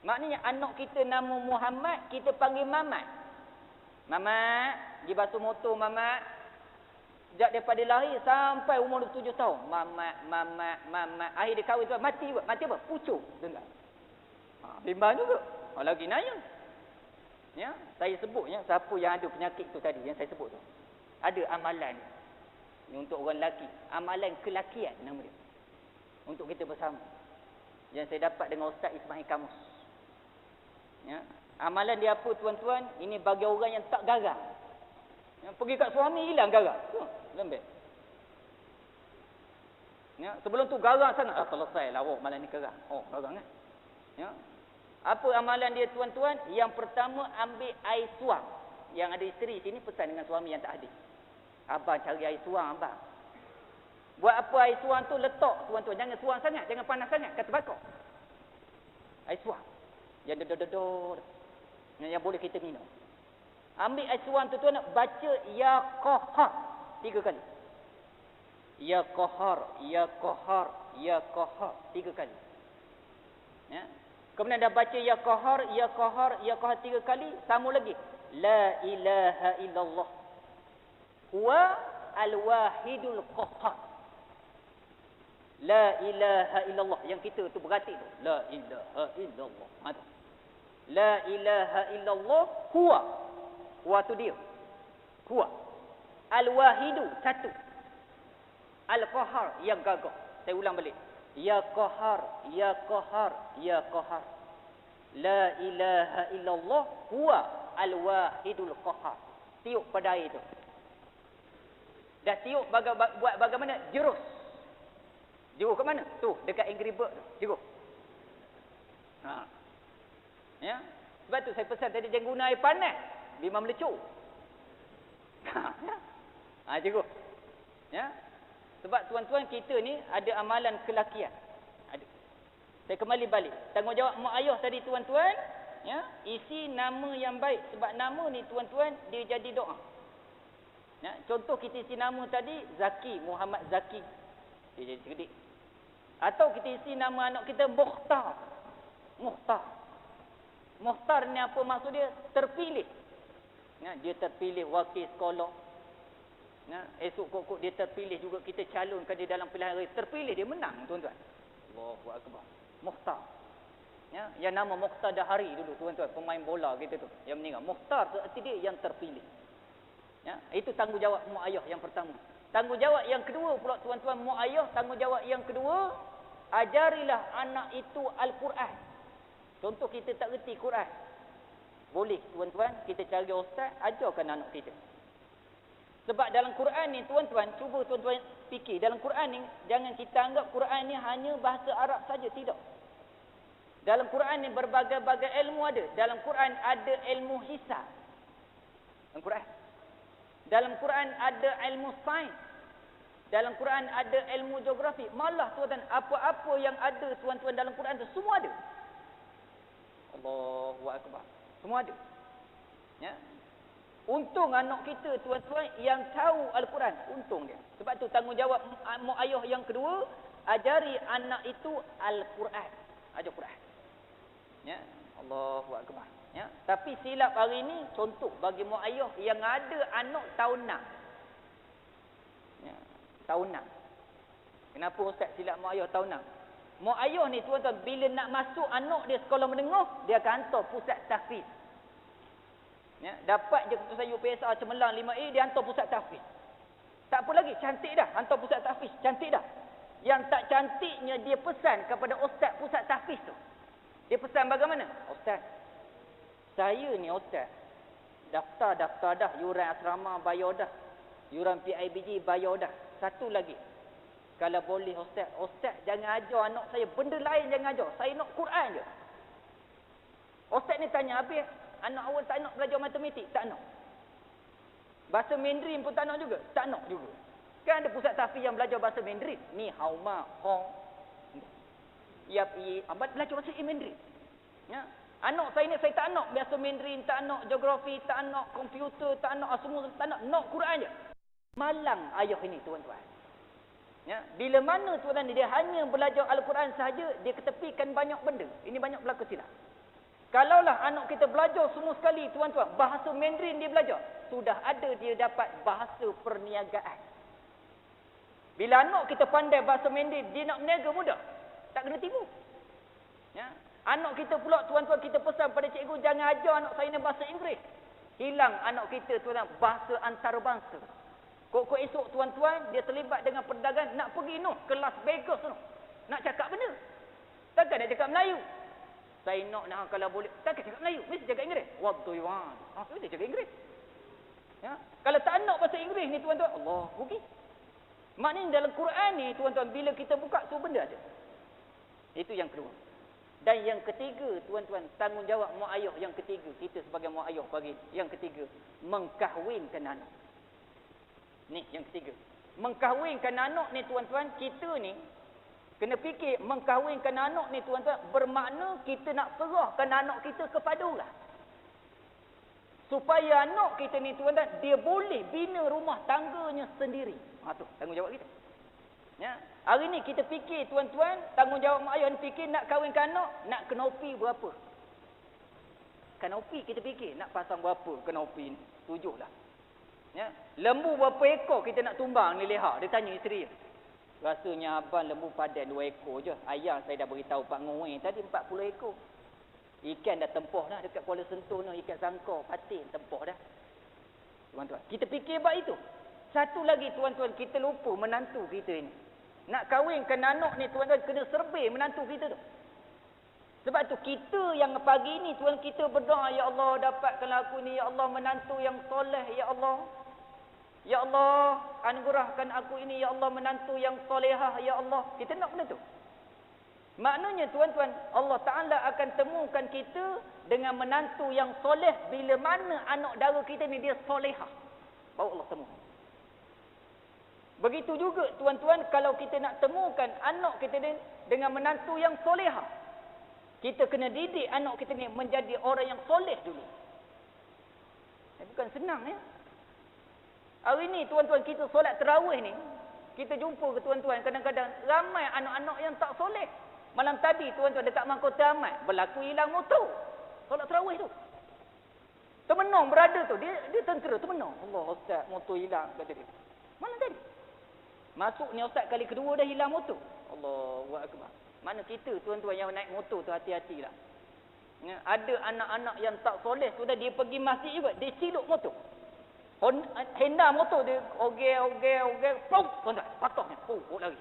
Maknanya anak kita nama Muhammad, kita panggil Mamat. Mamat, pergi basuh motor Mamat. Sejak daripada lahir sampai umur 27 tahun. Mamat. Akhir dia kahwin tu mati apa? Mati apa? Pucuk. Dengar. Bimbang juga. Lagi nanya. Ya, saya sebutnya siapa yang ada penyakit tu tadi yang saya sebut tu. Ada amalan ni untuk orang lelaki. Amalan kelakian nama dia. Untuk kita bersama. Yang saya dapat dengan Ustaz Ismail Kamus. Ya. Amalan dia apa tuan-tuan? Ini bagi orang yang tak garang. Yang pergi kat suami hilang garang. Lembek. Ya, sebelum tu garang sangat. Selesai lah awak malam ni garang. Garang kan? Ya. Apa amalan dia tuan-tuan? Yang pertama ambil air suam. Yang ada isteri sini pesan dengan suami yang tak hadir. Abang cari air suam abang. Buat apa air suam tu? Letak tuan-tuan. Jangan suam sangat. Jangan panas sangat. Kata bakar. Air suam. Yang dodor-dodor. Yang boleh kita minum. Ambil air suam tu tuan nak baca Ya Qahar 3 kali. Ya Qahar, Ya Qahar, Ya Qahar 3 kali. Ya. Kemudian dah baca Ya Qahar, Ya Qahar, Ya Qahar 3 kali, sambung lagi. La ilaha illallah. Huwa al-wahidul qahhar. La ilaha illallah. Yang kita tu berarti tu. La ilaha illallah. La ilaha illallah huwa. Huwa tu dia. Huwa. Al-wahidu, satu. Al-qahhar, yang gagah. Saya ulang balik. Ya qahhar, ya qahhar, ya qahhar. La ilaha illallah huwa al-wahidul qahhar. Tiup pada air tu. Dah tiup buat bagaimana? Jerus. Jerus ke mana? Tu, dekat Angry Bird tu. Jerus. Ya. Sebab tu saya pesan tadi jangan guna air panas. Memang melecur. Jerus. Ya. Sebab tuan-tuan kita ni ada amalan kelakian. Ada. Saya kembali balik. Tanggungjawab mak ayah tadi tuan-tuan, ya, isi nama yang baik. Sebab nama ni tuan-tuan dia jadi doa. Ya, contoh kita isi nama tadi Zaki, Muhammad Zaki. Dia jadi cerdik. Atau kita isi nama anak kita Mukhtar. Mukhtar. Mukhtar ni apa maksud dia? Terpilih. Ya, dia terpilih wakil sekolah. Ya, esok kok dia terpilih juga kita calonkan dia dalam pilihan raya. Terpilih dia menang tuan-tuan. Allahu akbar. Mukhtar. Ya, yang nama Mukhtar Dahari dulu tuan-tuan, pemain bola gitu tu yang meninggal. Mukhtar tu arti dia yang terpilih. Ya, itu tanggungjawab mak ayah yang pertama. Tanggungjawab yang kedua pula tuan-tuan, mak ayah tanggungjawab yang kedua, ajarilah anak itu Al-Quran. Contoh kita tak reti Quran. Boleh tuan-tuan kita cari ustaz, ajarkan anak kita. Sebab dalam Quran ni tuan-tuan, cuba tuan-tuan fikir, dalam Quran ni jangan kita anggap Quran ni hanya bahasa Arab saja, tidak. Dalam Quran ni berbagai-bagai ilmu ada. Dalam Quran ada ilmu hisab. Dalam Quran. Dalam Quran ada ilmu sains. Dalam Quran ada ilmu geografi. Malah tuan-tuan, apa-apa yang ada tuan-tuan dalam Quran tu semua ada. Allahu akbar. Semua ada. Ya. Untung anak kita tuan-tuan yang tahu Al-Quran. Untung dia. Sebab tu tanggungjawab mak ayah yang kedua, ajari anak itu Al-Quran. Ajar Quran. Ya. Allahu akbar. Ya. Tapi silap hari ini, contoh bagi mak ayah yang ada anak tahun 6. Ya. Tahun 6. Kenapa ustaz silap mak ayah tahun 6? Mak ayah ni tuan-tuan, bila nak masuk anak dia sekolah menengah, dia akan hantar pusat tahfiz. Ya, dapat je keputusan UPSR cemerlang 5A, dia hantar pusat tahfiz. Tak apa lagi, cantik dah, hantar pusat tahfiz, cantik dah. Yang tak cantiknya dia pesan kepada ustaz pusat tahfiz tu. Dia pesan bagaimana? Ustaz, saya ni ustaz, daftar dah, yuran asrama bayar dah, yuran PIBG bayar dah. Satu lagi, kalau boleh ustaz jangan ajar anak saya benda lain, jangan ajar. Saya nak Quran je. Ustaz ni tanya, habis anak awak tak nak belajar matematik? Tak nak. Bahasa Mandarin pun tak nak juga? Tak nak juga. Kan ada pusat tahfiz yang belajar bahasa Mandarin. Ni hao ma hong. Yap i abad belajar bahasa Mandarin. Ya. Anak saya ni saya tak nak bahasa Mandarin, tak nak geografi, tak nak komputer, tak nak semua, tak nak Quran je. Malang ayah ini tuan-tuan. Ya, bila mana tuan-tuan dia hanya belajar Al-Quran sahaja, dia ketepikan banyak benda. Ini banyak berlaku silap. Kalaulah anak kita belajar semua sekali, tuan-tuan, bahasa Mandarin dia belajar, sudah ada dia dapat bahasa perniagaan. Bila anak kita pandai bahasa Mandarin, dia nak berniaga mudah. Tak kena tipu. Ya. Anak kita pula, tuan-tuan, kita pesan pada cikgu, jangan ajar anak saya ni bahasa Inggeris. Hilang anak kita, tuan-tuan, bahasa antarabangsa. Kok esok, tuan-tuan, dia terlibat dengan perdagangan, nak pergi kelas Vegas nak cakap benda. Takkan nak cakap Melayu. Saya nak kalau boleh. Takkan cakap Melayu. Mesti cakap Inggeris. What do you want? Dia cakap Inggeris. Ya? Kalau tak nak bahasa Inggeris ni, tuan-tuan, Allah rugi. Maknanya dalam Quran ni, tuan-tuan, bila kita buka, tu benda ada. Itu yang kedua. Dan yang ketiga, tuan-tuan, tanggungjawab mak ayah yang ketiga. Kita sebagai mak ayah bagi. Yang ketiga, mengkahwinkan anak. Ni yang ketiga. Mengkahwinkan anak ni, tuan-tuan, kita ni kena fikir, mengkahwinkan anak ni, tuan-tuan, bermakna kita nak serahkan anak kita kepada orang. Supaya anak kita ni, tuan-tuan, dia boleh bina rumah tangganya sendiri. Tu tanggungjawab kita. Ya. Hari ni kita fikir, tuan-tuan, tanggungjawab mak ayah ni fikir nak kahwinkan anak, nak kenopi berapa? Kenopi kita fikir, nak pasang berapa kenopi ni? 7 lah. Ya. Lembu berapa ekor kita nak tumbang ni leha? Dia tanya isteri. Rasanya abang lembu padan 2 ekor je. Ayah saya dah beritahu Pak Ngoe tadi 40 ekor. Ikan dah tempoh dah dekat Kuala Sentul ni, ikan sangkar, patin tempoh dah. Tuan-tuan, kita fikir bab itu. Satu lagi, tuan-tuan, kita lupa menantu kita ini. Nak kahwinkan anak ni, tuan-tuan, kena serbai menantu kita tu. Sebab tu kita yang pagi ni, tuan, kita berdoa, ya Allah, dapatkanlah aku ni, ya Allah, menantu yang soleh, ya Allah. Ya Allah, anugerahkan aku ini, ya Allah, menantu yang solehah, ya Allah. Kita nak benda tu. Maknanya, tuan-tuan, Allah Ta'ala akan temukan kita dengan menantu yang soleh bila mana anak dara kita ni dia solehah. Baru Allah temu. Begitu juga, tuan-tuan, kalau kita nak temukan anak kita ni dengan menantu yang solehah, kita kena didik anak kita ni menjadi orang yang soleh dulu. Bukan senang, ya. Hari ni, tuan-tuan, kita solat tarawih ni, kita jumpa ke, tuan-tuan, kadang-kadang ramai anak-anak yang tak soleh. Malam tadi, tuan-tuan, dekat Mahkota Amat, berlaku hilang motor. Solat tarawih tu. Termenung berada tu. Dia tentera, termenung. Allah, Ustaz, motor hilang, kata dia. Mana tadi? Masuk ni Ustaz kali kedua dah hilang motor. Allahu Akbar. Mana kita, tuan-tuan, yang naik motor tu hati-hatilah. Ya, ada anak-anak yang tak soleh tu dah, dia pergi masjid juga, dia ciluk motor. Hendak motor dia ogel, plong, tuan-tuan, patahnya, lari.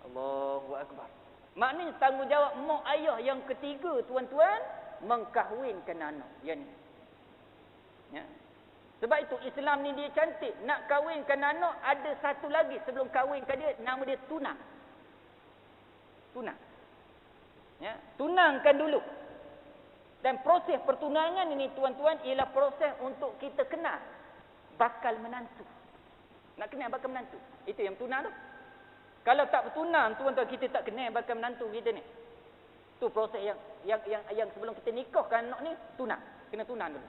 Allahu Akbar. Maknanya tanggungjawab mak ayah yang ketiga, tuan-tuan, mengkahwinkan anak. Yang ni. Ya. Sebab itu Islam ni dia cantik. Nak kahwinkan anak, ada satu lagi sebelum kahwinkan dia, nama dia tunang. Tunang. Ya, tunangkan dulu. Dan proses pertunangan ini, tuan-tuan, ialah proses untuk kita kenal bakal menantu. Nak kenal bakal menantu. Itu yang tunang tu. Kalau tak bertunang, tuan-tuan, kita tak kenal bakal menantu kita ni. Tu proses yang sebelum kita nikahkan anak ni, tunang. Kena tunang dulu.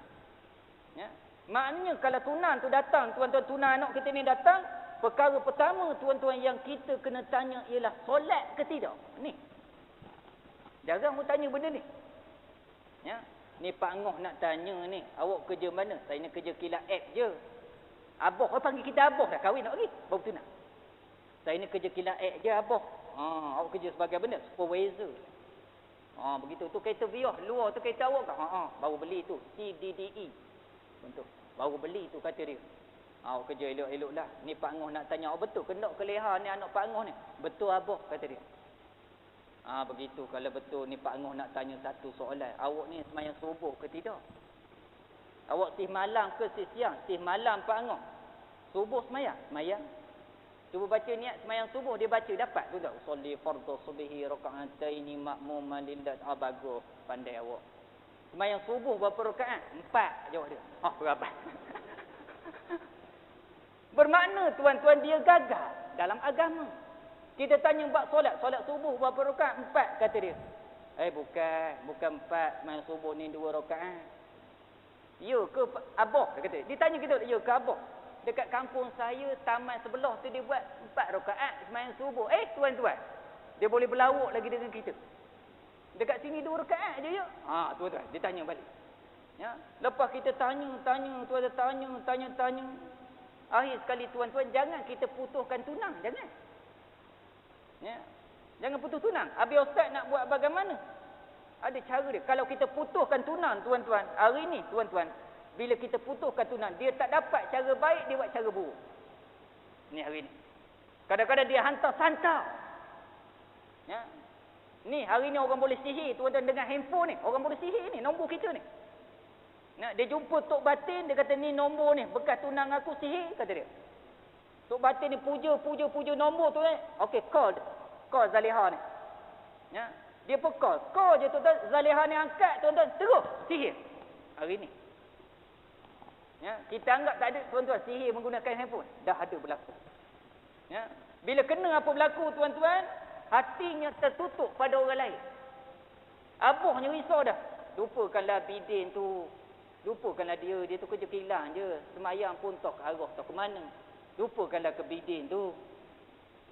Ya. Maknanya kalau tunang tu datang, tuan-tuan, tunang anak kita ni datang, perkara pertama, tuan-tuan, yang kita kena tanya ialah solat ke tidak. Ni. Jarang orang tanya benda ni. Ya. Ni Pak Ngoh nak tanya ni, awak kerja mana? Saya ni kerja kilat app je. Abah, orang panggil kita abah dah, kahwin tak lagi? Baru tunang. Saya ni kerja kilat app je, abah. Awak kerja sebagai benda, supervisor. Begitu. Tu kereta Vios, luar tu kereta awak kan? Baru beli tu, CDDE. Bentuk. Baru beli tu, kata dia. Awak kerja elok-elok lah. Ni Pak Ngoh nak tanya, awak betul ke nak ke leha ni anak Pak Ngoh ni? Betul abah, kata dia. Begitu. Kalau betul ni Pak Ngoh nak tanya satu soalan. Awak ni semayang subuh ke tidak? Awak tih malam ke tih siang? Tih malam Pak Ngoh. Subuh semayang? Semayang. Cuba baca niat semayang subuh, dia baca dapat tu tak? Usolli fardhu subhi raka'ataini ma'muman lillah. Bagus, pandai awak. Semayang subuh berapa rakaat? 4, jawab dia. Berapa? Bermakna, tuan-tuan, dia gagal dalam agama. Kita tanya bab solat subuh berapa rakaat? 4, kata dia. Bukan 4, semayang subuh ni 2 rakaat. Ya ke abah? Dia kata. Dia tanya kita, ya ke abah? Dekat kampung saya, taman sebelah tu dia buat 4 rakaat semayang subuh. Tuan-tuan, dia boleh berlawak lagi dengan kita. Dekat sini 2 rakaat je ya. Tuan-tuan, dia tanya balik. Ya, lepas kita tanya, tuan-tuan tanya. Akhir sekali tuan-tuan, jangan kita putuskan tunang, jangan. Ya. Jangan putus tunang. Habis ustaz nak buat bagaimana? Ada cara dia. Kalau kita putuskan tunang tuan-tuan, hari ni tuan-tuan, bila kita putuskan tunang, dia tak dapat cara baik, dia buat cara buruk. Ni hari ni. Kadang-kadang dia hantar santar. Ya. Ni hari ni orang boleh sihir tuan-tuan dengan handphone ni. Orang boleh sihir ni, nombor kita ni. Nah, dia jumpa Tok Batin, dia kata ni nombor ni, bekas tunang aku sihir, kata dia. Tok Batin ni puja nombor tu okey, call Zaliha ni. Ya, dia pun call je tuan-tuan, Zaliha ni angkat tuan-tuan, terus sihir. Hari ni. Ya, kita anggap tak ada tuan-tuan sihir menggunakan handphone, dah ada berlaku. Ya, bila kena apa berlaku tuan-tuan, hatinya tertutup pada orang lain. Abuhnya risau dah. Lupakanlah bidin tu. Lupakanlah dia tu kerja kilang je. Semayang pun tak arah tak ke mana. Lupakanlah ke bidin tu.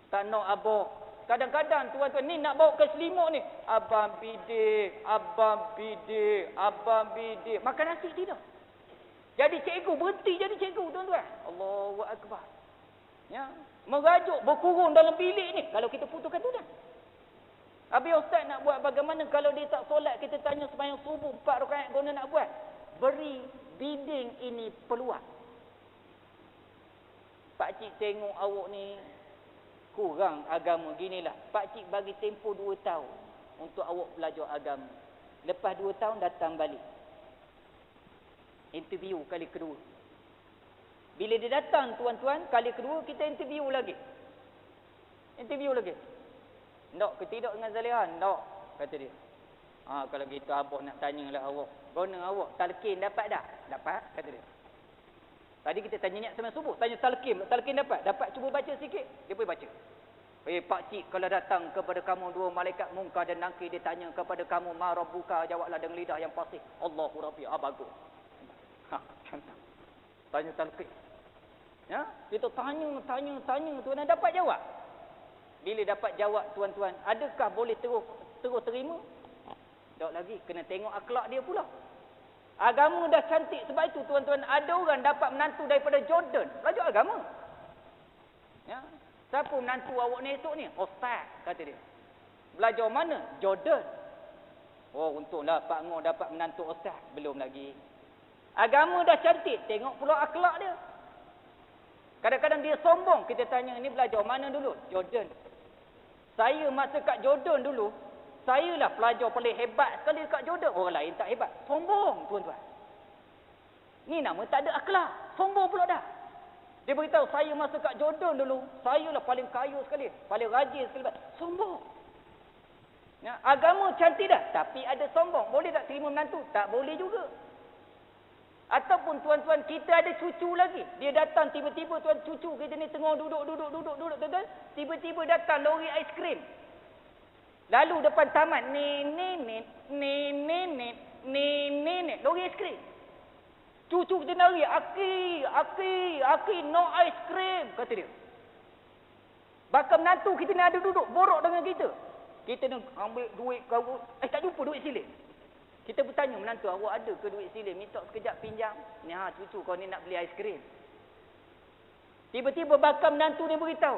Tak nak abang. Kadang-kadang tuan-tuan ni nak bawa ke selimut ni. Abang bidik. Makan nasi tidak. Jadi cikgu, berhenti jadi cikgu tuan-tuan. Allahu Akbar. Ya, merajuk berkurung dalam bilik ni. Kalau kita putuskan tu dah. Habis ustaz nak buat bagaimana kalau dia tak solat, kita tanya sembahyang subuh 4 rakaat guna nak buat. Beri biding ini peluang. Pak cik tengok awak ni kurang agama ginilah. Pak cik bagi tempoh 2 tahun untuk awak belajar agama. Lepas 2 tahun datang balik. Interview kali kedua. Bila dia datang tuan-tuan, kali kedua kita interview lagi. Nak ke tidak dengan Zaliha? Nak, kata dia. Kalau gitu abah nak tanyalah awak. Guna awak talqin dapat tak? Dapat, kata dia. Tadi kita tanya niat sembahyang subuh, tanya talqin dapat? Dapat, cuba baca sikit. Dia boleh baca. Pak cik kalau datang kepada kamu 2 malaikat munkar dan nakir, dia tanya kepada kamu ma rabbuka, jawablah dengan lidah yang fasih. Allahu rabbi, bagus. Tanya talqin. Ya, kita tanya tuan-tuan, dapat jawab. Bila dapat jawab tuan-tuan, adakah boleh terus terima? Tak lagi, kena tengok akhlak dia pula. Agama dah cantik, sebab itu tuan-tuan, ada orang dapat menantu daripada Jordan, belajar agama. Ya, siapa menantu awak ni esok ni? Ustaz, kata dia. Belajar mana? Jordan. Oh, untunglah Pak Ngor dapat menantu ustaz. Belum lagi. Agama dah cantik, tengok pula akhlak dia. Kadang-kadang dia sombong. Kita tanya, ni belajar mana dulu? Jordan. Saya masa kat Jordan dulu, saya lah pelajar paling hebat sekali kat Jordan. Orang lain tak hebat. Sombong, tuan-tuan. Ni nama tak ada akhlak. Sombong pula dah. Dia beritahu, saya masa kat Jordan dulu, saya lah paling kaya sekali. Paling rajin sekali. Sombong. Ya, agama cantik dah. Tapi ada sombong. Boleh tak terima menantu? Tak boleh juga. Ataupun tuan-tuan, kita ada cucu lagi. Dia datang tiba-tiba, tuan cucu kita ni tengah duduk, tuan-tuan. Tiba-tiba datang lori aiskrim. Lalu depan taman, nenek, lori aiskrim. Cucu kita nari, Aki, no aiskrim, kata dia. Bakal menantu kita ni ada duduk, borok dengan kita. Kita nak ambil duit kau, tak jumpa duit silin. Kita bertanya menantu, awak ada ke duit silin? Minta sekejap pinjam. Ni cucu kau ni nak beli aiskrim. Tiba-tiba bakal menantu dia beritahu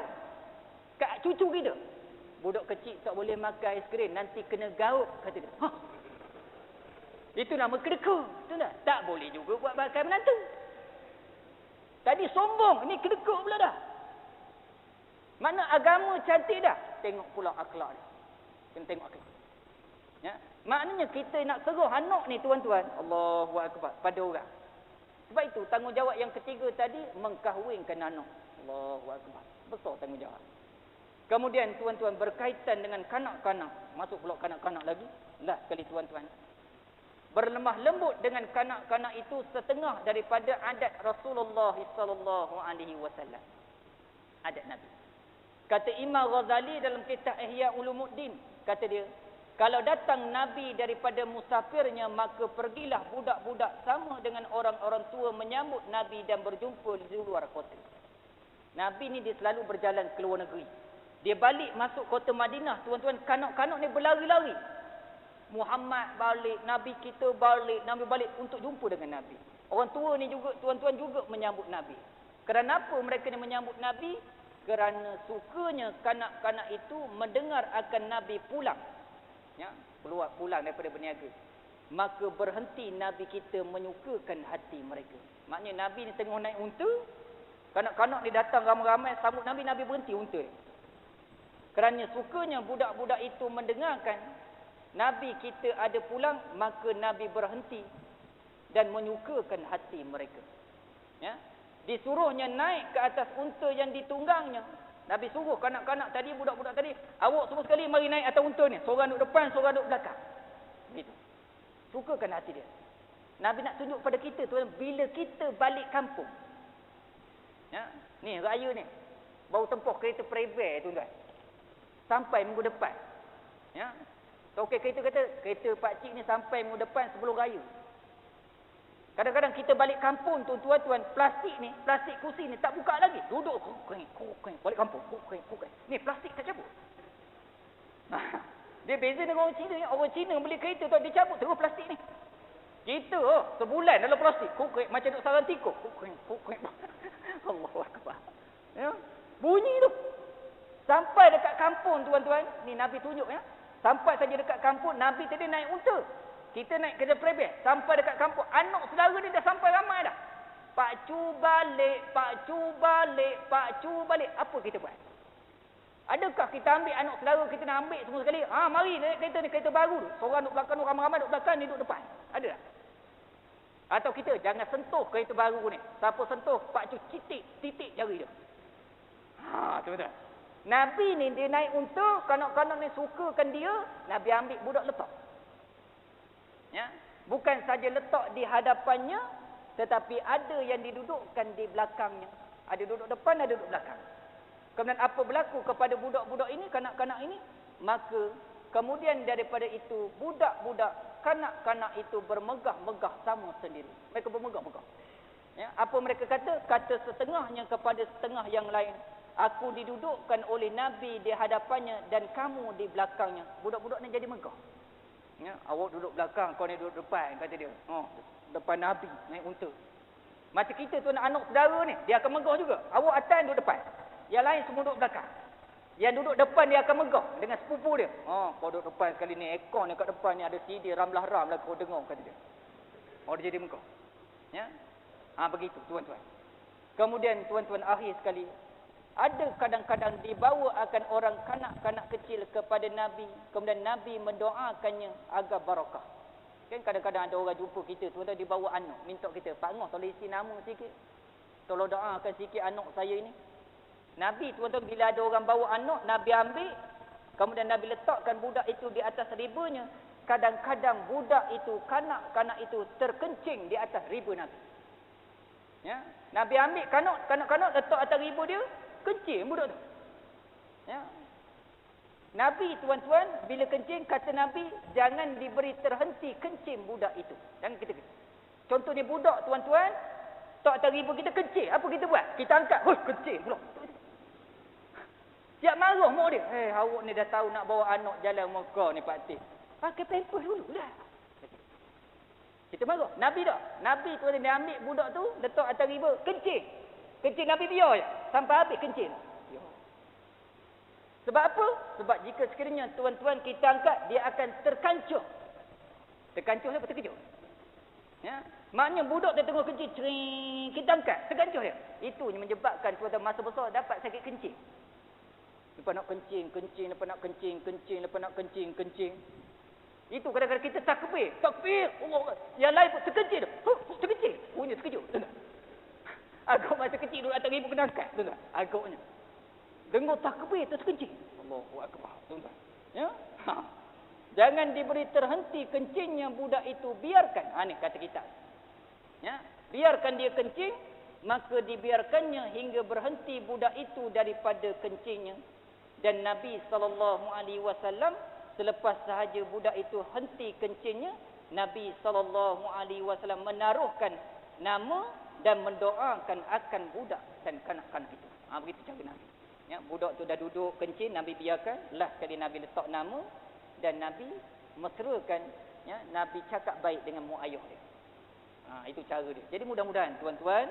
kat cucu kita, budak kecil tak boleh makan aiskrim, nanti kena gauk, kata dia. Itu nama kedekut. Tak boleh juga buat bakal menantu. Tadi sombong, ni kedekut pula dah. Mana agama cantik dah. Tengok pula akhlak dia. Kena tengok akhlak. Ya? Maknanya kita nak seruh anak ni tuan-tuan, Allahu Akbar, pada orang. Sebab itu tanggungjawab yang ketiga tadi, mengkahwinkan anak. Allahu Akbar. Besar tanggungjawab. Kemudian tuan-tuan, berkaitan dengan kanak-kanak. Masuk pula kanak-kanak lagi. Lah sekali tuan-tuan. Berlemah lembut dengan kanak-kanak itu setengah daripada adat Rasulullah sallallahu alaihi wasallam. Adat Nabi. Kata Imam Ghazali dalam kitab Ihya Ulumuddin, kata dia, kalau datang Nabi daripada musafirnya, maka pergilah budak-budak sama dengan orang-orang tua menyambut Nabi dan berjumpa di luar kota. Nabi ni dia selalu berjalan ke luar negeri. Dia balik masuk kota Madinah, tuan-tuan, kanak-kanak ni berlari-lari. Muhammad balik, Nabi kita balik, Nabi balik untuk jumpa dengan Nabi. Orang tua ni juga, tuan-tuan juga menyambut Nabi. Kerana apa mereka ni menyambut Nabi? Kerana sukanya kanak-kanak itu mendengar akan Nabi pulang. Ya, pulang daripada berniaga. Maka berhenti Nabi kita menyukakan hati mereka. Maknanya Nabi ni tengah naik unta, kanak-kanak ni datang ramai-ramai sambut Nabi, Nabi berhenti unta. Kerana sukanya budak-budak itu mendengarkan Nabi kita ada pulang, maka Nabi berhenti dan menyukakan hati mereka. Ya, disuruhnya naik ke atas unta yang ditunggangnya. Nabi suruh kanak-kanak tadi, budak-budak tadi, awak semua sekali mari naik atas unta ni. Seorang duduk depan, seorang duduk belakang. Begitu. Sukakan hati dia. Nabi nak tunjuk pada kita tuan, bila kita balik kampung. Ya, ni raya ni. Baru tempoh kereta Prevair tuan-tuan. Sampai minggu depan. Ya. Okey, kereta kata, kereta pak cik ni sampai minggu depan sebelum raya. Kadang-kadang kita balik kampung tuan-tuan, plastik ni, plastik kursi ni tak buka lagi. Duduk balik kampung. Ni plastik tak cabut. Dia beza dengan orang Cina. Orang Cina beli kereta tu dia cabut terus plastik ni. Kita sebulan dalam plastik. Macam duk sarang tikus. Allahu akbar. Ya. Bunyi tu. Sampai dekat kampung tuan-tuan, ni Nabi tunjuk ya. Sampai saja dekat kampung, Nabi tadi naik unta. Kita naik kereta Prevair. Sampai dekat kampung, anak saudara ni dah sampai ramai dah. Pak Cu balik, Pak Cu balik, Pak Cu balik. Apa kita buat? Adakah kita ambil anak saudara kita nak ambil semua sekali? Mari naik kereta ni, kereta baru. Seorang duduk belakang, ramai-ramai duduk belakang, ni duduk depan. Ada tak? Atau kita jangan sentuh kereta baru ni. Siapa sentuh, Pak Cu titik jari dia. Tuan-tuan. Nabi ni dia naik unta, kanak-kanak ni sukakan dia, Nabi ambil budak letak. Ya, bukan saja letak di hadapannya, tetapi ada yang didudukkan di belakangnya. Ada duduk depan, ada duduk belakang. Kemudian apa berlaku kepada budak-budak ini, kanak-kanak ini? Maka kemudian daripada itu, budak-budak, kanak-kanak itu bermegah-megah sama sendiri. Mereka bermegah-megah. Ya, apa mereka kata? Kata setengahnya kepada setengah yang lain. Aku didudukkan oleh Nabi di hadapannya dan kamu di belakangnya. Budak-budak ni jadi megah. Ya, awak duduk belakang, kau ni duduk depan, kata dia. Depan Nabi, naik unta. Macam kita tu anak saudara ni, dia akan megah juga. Awak atas duduk depan. Yang lain semua duduk belakang. Yang duduk depan dia akan megah dengan sepupu dia. Kau duduk depan sekali ni, ekor ni kat depan ni ada CD ramlah-ram lah kau dengar, kata dia. Dia jadi megah. Ya? Begitu tuan-tuan. Kemudian tuan-tuan akhir sekali, ada kadang-kadang dibawa akan orang kanak-kanak kecil kepada Nabi. Kemudian Nabi mendoakannya agar barakah. Kan kadang-kadang ada orang jumpa kita, tuan-tuan dibawa anak. Minta kita, Pak Ngah tolong isi nama sikit. Tolong doakan sikit anak saya ini. Nabi tuan-tuan bila ada orang bawa anak, Nabi ambil. Kemudian Nabi letakkan budak itu di atas ribanya. Kadang-kadang budak itu, kanak-kanak itu terkencing di atas riba Nabi. Ya? Nabi ambil kanak-kanak letak atas riba dia. Kencing budak tu. Ya. Nabi tuan-tuan bila kencing, kata Nabi jangan diberi terhenti kencing budak itu. Jangan kita kencing. Contohnya budak tuan-tuan tak atas riba kita kencing, apa kita buat? Kita angkat, kencing pula. Siap marah mak dia. Awak ni dah tahu nak bawa anak jalan muka ni Pak Tik. Pakai pampers dulu lah. Kita marah. Nabi tak? Nabi tuan-tuan dia ambil budak tu letak atas riba, kencing. Kencing Nabi biar je. Sampai habis kencing. Sebab apa? Sebab jika sekiranya tuan-tuan kita angkat, dia akan terkancuh. Terkancuh apa? Terkejut. Ya? Maknanya budak dia tengok kencing, cering, kita angkat, terkancuh dia. Itu yang menyebabkan tuan-tuan masa besar dapat sakit kencing. Lepas nak kencing, lepas nak kencing, lepas nak kencing. Itu kadang-kadang kita takbir. Allah. Yang lain pun terkencing. Terkencing. Punya terkejut. Agak masa kecil duduk atas ribu kena angkat, tuan-tuan. Agaknya. Dengar takbir terus kencing. Allahu akbar, tuan-tuan. Ya? Jangan diberi terhenti kencingnya budak itu, biarkan. Ni kata kita. Ya? Biarkan dia kencing, maka dibiarkannya hingga berhenti budak itu daripada kencingnya. Dan Nabi SAW selepas sahaja budak itu henti kencingnya, Nabi SAW menaruhkan nama dan mendoakan akan budak dan kanak-kanak itu. Begitu cara Nabi. Ya, budak tu dah duduk kencing, Nabi biarkan. Last kali Nabi letak nama dan Nabi mesrakan, ya, Nabi cakap baik dengan mak ayah dia. Itu cara dia. Jadi mudah-mudahan tuan-tuan,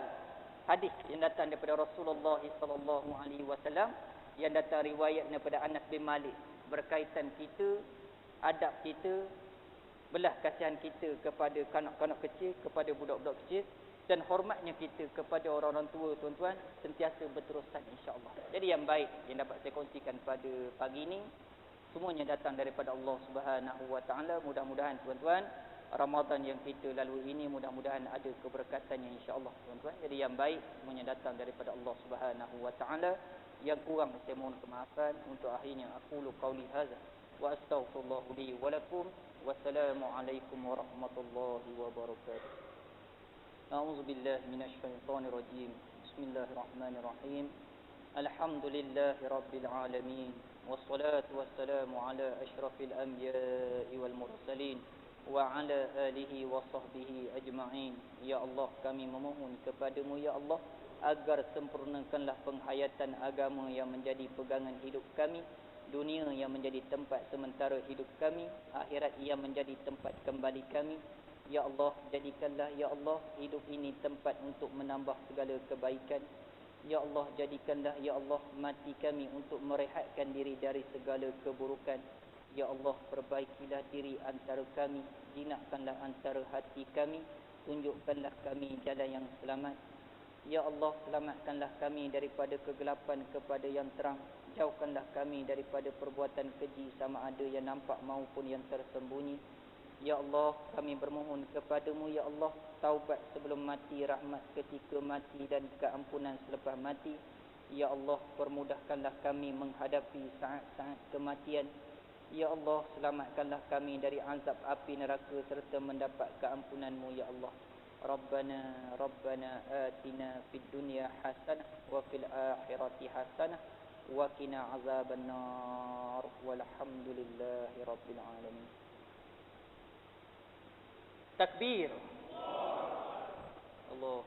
hadis yang datang daripada Rasulullah sallallahu alaihi wasallam, yang datang riwayat daripada Anas bin Malik, berkaitan kita, adab kita, belah kasihan kita kepada kanak-kanak kecil, kepada budak-budak kecil, dan hormatnya kita kepada orang-orang tua, tuan-tuan, sentiasa berterusan insya-Allah. Jadi yang baik yang dapat saya kongsikan pada pagi ini, semuanya datang daripada Allah Subhanahu wa taala. Mudah-mudahan tuan-tuan, Ramadan yang kita lalui ini mudah-mudahan ada keberkatannya insya-Allah, tuan-tuan. Jadi yang baik semuanya datang daripada Allah Subhanahu wa taala. Yang kurang saya mohon kemaafan. Untuk akhirnya aqulu qauli hadza wa astaghfirullah li wa lakum. Wassalamualaikum warahmatullahi wabarakatuh. أعوذ بالله من الشيطان الرجيم. بسم الله الرحمن الرحيم. الحمد لله رب العالمين، والصلاة والسلام على أشرف الأنبياء والمرسلين وعلى آله وصحبه أجمعين. Ya Allah, kami memohon kepadamu ya Allah, agar sempurnakanlah penghayatan agama yang menjadi pegangan hidup kami, dunia yang menjadi tempat sementara hidup kami, akhirat yang menjadi tempat kembali kami. Ya Allah, jadikanlah ya Allah hidup ini tempat untuk menambah segala kebaikan. Ya Allah, jadikanlah ya Allah mati kami untuk merehatkan diri dari segala keburukan. Ya Allah, perbaikilah diri antara kami, jinakkanlah antara hati kami, tunjukkanlah kami jalan yang selamat. Ya Allah, selamatkanlah kami daripada kegelapan kepada yang terang. Jauhkanlah kami daripada perbuatan keji, sama ada yang nampak maupun yang tersembunyi. Ya Allah, kami bermohon kepadamu ya Allah, taubat sebelum mati, rahmat ketika mati, dan keampunan selepas mati. Ya Allah, permudahkanlah kami menghadapi saat-saat kematian. Ya Allah, selamatkanlah kami dari azab api neraka serta mendapat keampunanmu ya Allah. Rabbana atina fid dunya hasanah wa fil akhirati hasanah wa qina azabannar. Walhamdulillahi rabbil alamin. Takbir. Allah.